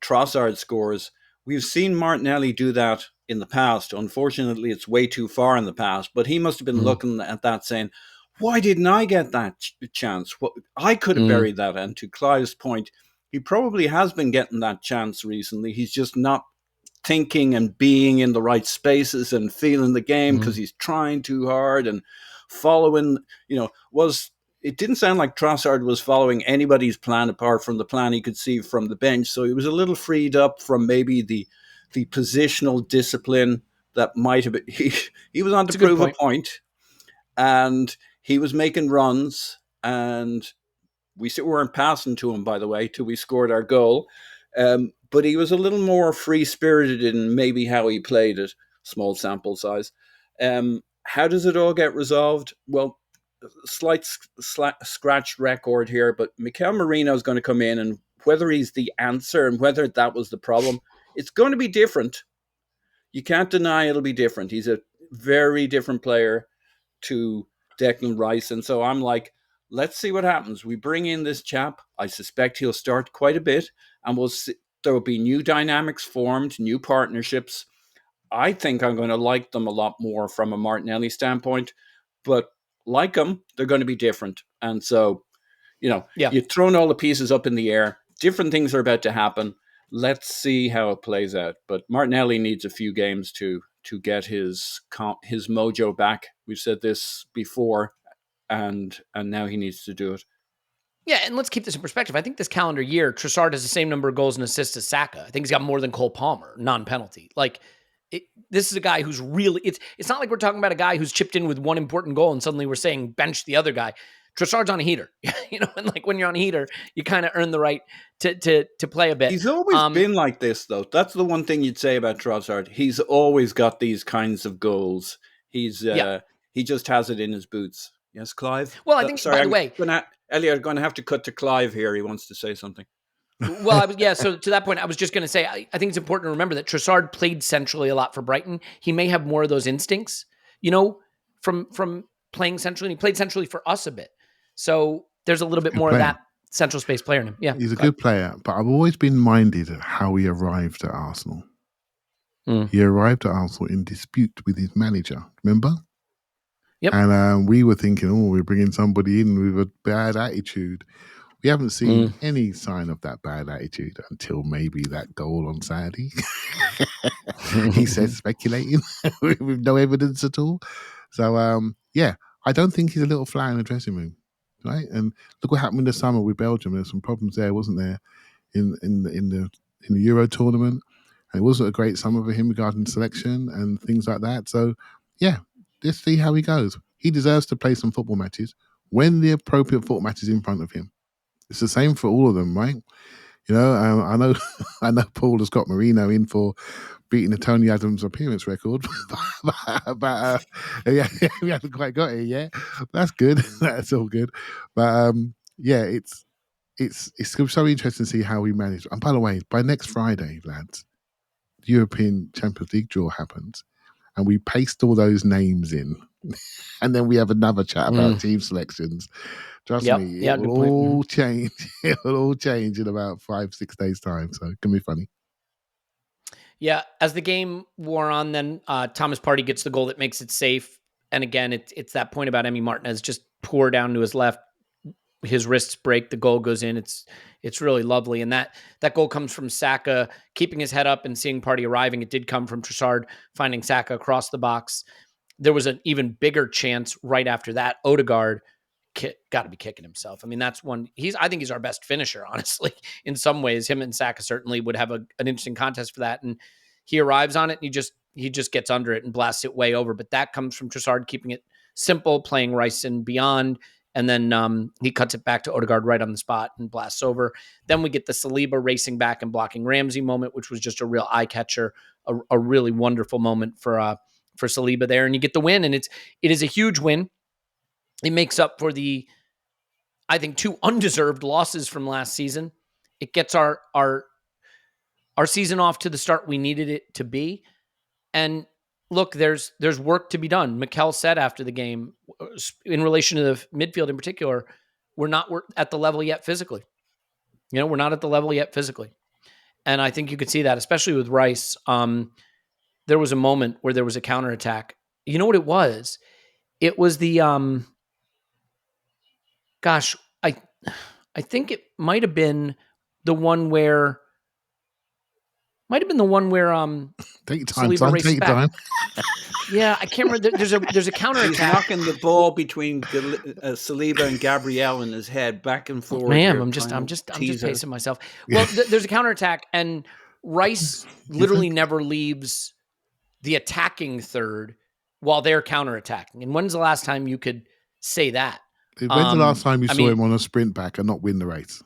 Trossard scores, we've seen Martinelli do that in the past. Unfortunately, it's way too far in the past, but he must have been looking at that saying, why didn't I get that chance? Well, I could have buried that. And to Clive's point, he probably has been getting that chance recently. He's just not thinking and being in the right spaces and feeling the game because he's trying too hard and following, it didn't sound like Trossard was following anybody's plan apart from the plan he could see from the bench. So he was a little freed up from maybe the positional discipline that might have been. He was on to prove a point, and he was making runs, and we weren't passing to him, by the way, till we scored our goal. But he was a little more free-spirited in maybe how he played it. Small sample size. How does it all get resolved? Well, slight scratch record here, but Mikel Merino is going to come in, and whether he's the answer and whether that was the problem, it's going to be different. You can't deny it'll be different. He's a very different player to Declan Rice, and so I'm like, let's see what happens. We bring in this chap. I suspect he'll start quite a bit, and we'll see. There will be new dynamics formed, new partnerships. I think I'm going to like them a lot more from a Martinelli standpoint, but like them, they're going to be different. And so, you've thrown all the pieces up in the air. Different things are about to happen. Let's see how it plays out. But Martinelli needs a few games to get his mojo back. We've said this before, and now he needs to do it. Yeah, and let's keep this in perspective. I think this calendar year, Trossard has the same number of goals and assists as Saka. I think he's got more than Cole Palmer, non-penalty. This is a guy who's really, it's not like we're talking about a guy who's chipped in with one important goal and suddenly we're saying bench the other guy. Trossard's on a heater, and when you're on a heater, you kind of earn the right to play a bit. He's always been like this, though. That's the one thing you'd say about Trossard. He's always got these kinds of goals. He just has it in his boots. Yes, Clive. Well, I think, Sorry, by the way, Elliot, going to have to cut to Clive here. He wants to say something. well, so to that point, I was just going to say, I think it's important to remember that Trossard played centrally a lot for Brighton. He may have more of those instincts, from playing centrally. He played centrally for us a bit. So there's a little bit more of that central space player in him. Yeah. He's a good player, but I've always been minded at how he arrived at Arsenal. He arrived at Arsenal in dispute with his manager, remember? Yep. And we were thinking, we're bringing somebody in with a bad attitude. We haven't seen any sign of that bad attitude until maybe that goal on Saturday. He says speculating with no evidence at all. So, I don't think he's a little fly in the dressing room, right? And look what happened in the summer with Belgium. There's some problems there, wasn't there, in the Euro tournament? And it wasn't a great summer for him regarding selection and things like that. So, let's see how he goes. He deserves to play some football matches when the appropriate football match is in front of him. It's the same for all of them, right? I know Paul has got Marino in for beating the Tony Adams appearance record, but we haven't quite got it yet. That's good. That's all good. But it's so interesting to see how we manage. And by the way, by next Friday, lads, the European Champions League draw happens, and we paste all those names in, and then we have another chat about team selections. Trust me, it will all change. It will all change in about 5-6 days' time. So it can be funny. Yeah, as the game wore on, then Thomas Partey gets the goal that makes it safe. And again, it's that point about Emi Martinez, just pour down to his left. His wrists break, the goal goes in. It's really lovely. And that goal comes from Saka keeping his head up and seeing Partey arriving. It did come from Trossard finding Saka across the box. There was an even bigger chance right after that. Odegaard got to be kicking himself. I mean, that's one. I think he's our best finisher, honestly. In some ways, him and Saka certainly would have an interesting contest for that. And he arrives on it, and he just gets under it and blasts it way over. But that comes from Trossard keeping it simple, playing Rice and beyond. And then he cuts it back to Odegaard right on the spot and blasts over. Then we get the Saliba racing back and blocking Ramsey moment, which was just a real eye catcher, a really wonderful moment for Saliba there. And you get the win, and it is a huge win. It makes up for the, I think, 2 undeserved losses from last season. It gets our season off to the start we needed it to be. And look, there's work to be done. Mikel said after the game, in relation to the midfield in particular, we're not at the level yet physically. We're not at the level yet physically. And I think you could see that, especially with Rice. There was a moment where there was a counterattack. You know what it was? It was the, I think it might have been the one where, take your time, son. Take your time. Yeah, I can't remember. There's a counterattack. He's knocking the ball between Saliba and Gabriel in his head, back and forth. I am. I'm just pacing myself. Well, there's a counterattack, and Rice literally never leaves the attacking third while they're counterattacking. And when's the last time you could say that? When's the last time you saw him on a sprint back and not win the race?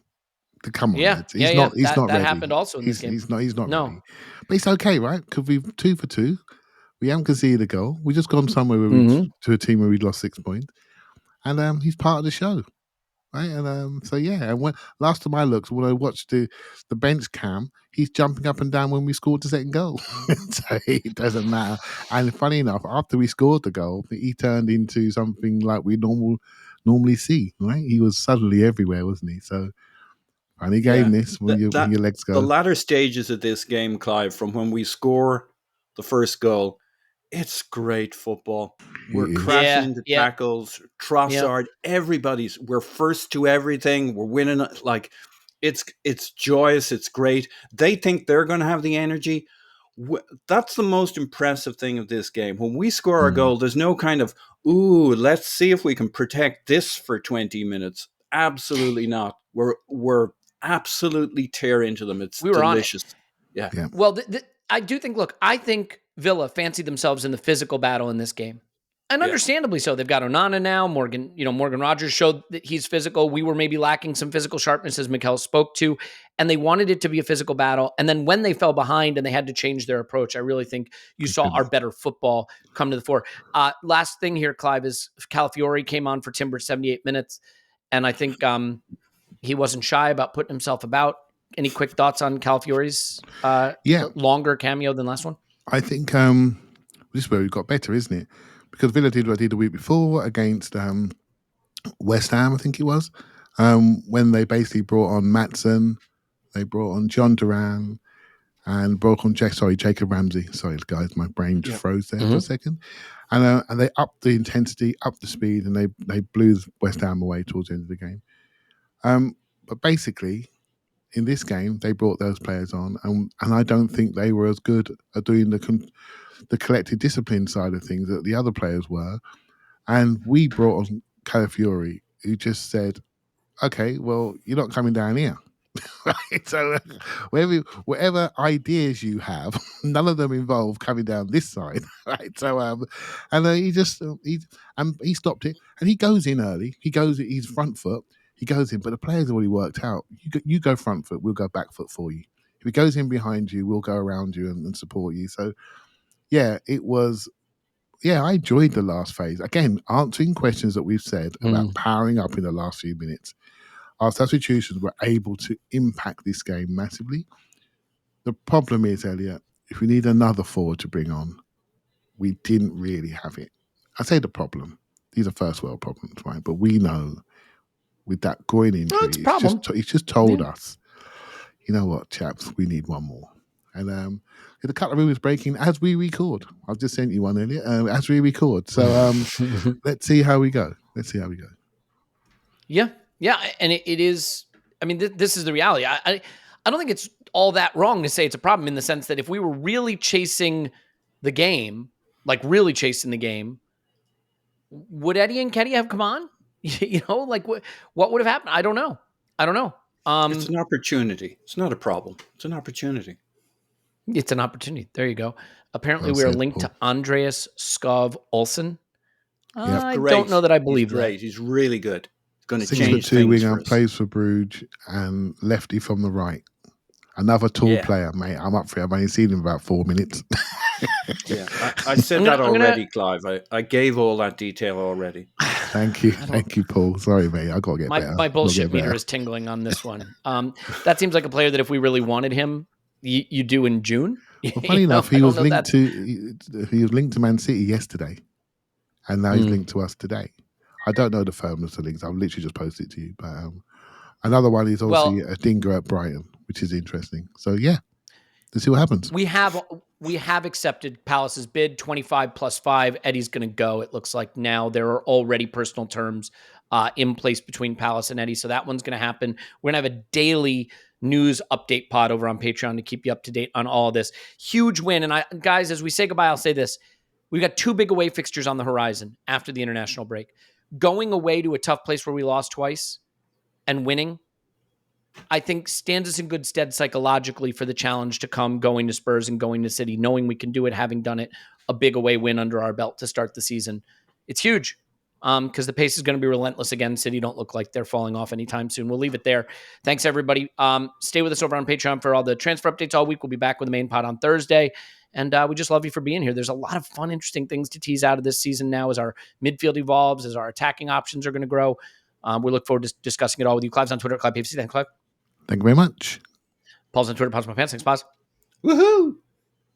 Come on, he's not that ready. happened also in this game. He's not ready. But it's okay, right? Because we've 2 for 2. We haven't conceded a goal. We just gone somewhere where to a team where we'd lost 6 points, and he's part of the show, right? And And last time I looked, when I watched the bench cam, he's jumping up and down when we scored the second goal. So it doesn't matter. And funny enough, after we scored the goal, he turned into something like we normally see, right? He was suddenly everywhere, wasn't he? So. Funny game, this, when your legs go. The latter stages of this game, Clive, from when we score the first goal, it's great football. We're crashing the tackles, Trossard, we're first to everything. We're winning. Like, it's joyous. It's great. They think they're going to have the energy. That's the most impressive thing of this game. When we score our goal, there's no kind of, let's see if we can protect this for 20 minutes. Absolutely not. We're absolutely tear into them. It's delicious. Yeah. Well, I do think, I think Villa fancied themselves in the physical battle in this game. And understandably so. They've got Onana now. Morgan Rogers showed that he's physical. We were maybe lacking some physical sharpness, as Mikel spoke to, and they wanted it to be a physical battle. And then when they fell behind and they had to change their approach, I really think you saw our better football come to the fore. Last thing here, Clive, is Calafiori came on for Timber 78 minutes, and I think he wasn't shy about putting himself about. Any quick thoughts on Calafiori's longer cameo than last one? I think this is where we got better, isn't it? Because Villa did what they did the week before against West Ham, I think it was, when they basically brought on Maatsen, they brought on John Duran, and brought on Jacob Ramsey. Sorry, guys, my brain just froze there for a second. And they upped the intensity, upped the speed, and they blew West Ham away towards the end of the game. But basically, in this game, they brought those players on, and I don't think they were as good at doing the collective discipline side of things that the other players were. And we brought on Calafiori, who just said, okay, well, you're not coming down here. Right? So whatever ideas you have, none of them involve coming down this side. Right? So he stopped it, and he goes in early. He's front foot. He goes in, but the players already worked out. You go front foot, we'll go back foot for you. If he goes in behind you, we'll go around you and support you. So yeah, it was. Yeah, I enjoyed the last phase. Again, answering questions that we've said about powering up in the last few minutes. Our substitutions were able to impact this game massively. The problem is, Elliot, if we need another forward to bring on, we didn't really have it. I say the problem. These are first world problems, right? But we know with that groin injury, it's just told us, you know what, chaps, we need one more. And the cutlery is breaking as we record. I've just sent you one earlier, as we record. So let's see how we go. Yeah. And it is, I mean, this is the reality. I don't think it's all that wrong to say it's a problem, in the sense that if we were really chasing the game, would Eddie and Ketty have come on? What would have happened? I don't know. It's an opportunity. It's not a problem. It's an opportunity. It's an opportunity. There you go. Apparently, we are linked to Andreas Skov Olsen. I don't know that I believe that. Great. He's really good. He's going to change 6'2" things winger, plays for Bruges, and lefty from the right. Another tall player, mate. I'm up for it. I've only seen him about 4 minutes. Yeah, I said that already, Clive. I gave all that detail already. Thank you, Paul. Sorry, mate. I got to get better. My bullshit meter is tingling on this one. That seems like a player that if we really wanted him, you do in June. Well, funny enough, he was linked to Man City yesterday, and now he's linked to us today. I don't know the firmness of links. I've literally just posted it to you, but another one is obviously a dinger at Brighton, which is interesting. So yeah, let's see what happens. We have accepted Palace's bid, 25 plus 5. Eddie's going to go. It looks like now there are already personal terms in place between Palace and Eddie, so that one's going to happen. We're going to have a daily news update pod over on Patreon to keep you up to date on all of this. Huge win. And guys, as we say goodbye, I'll say this. We've got 2 big away fixtures on the horizon after the international break. Going away to a tough place where we lost twice and winning, I think stands us in good stead psychologically for the challenge to come, going to Spurs and going to City, knowing we can do it, having done it, a big away win under our belt to start the season. It's huge. Because the pace is going to be relentless again. City don't look like they're falling off anytime soon. We'll leave it there. Thanks, everybody. Stay with us over on Patreon for all the transfer updates all week. We'll be back with the main pod on Thursday. And we just love you for being here. There's a lot of fun, interesting things to tease out of this season now as our midfield evolves, as our attacking options are going to grow. We look forward to discussing it all with you. Clive's on Twitter, Clive PFC. Thanks, Clive. Thank you very much. Paul's on Twitter, Paul's my pants. Thanks, Paz. Woohoo!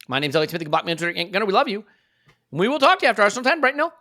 My name's Elliot Smith. You can block me on Twitter. Ain't gonna. We love you. We will talk to you after Arsenal 10. Brighton, no.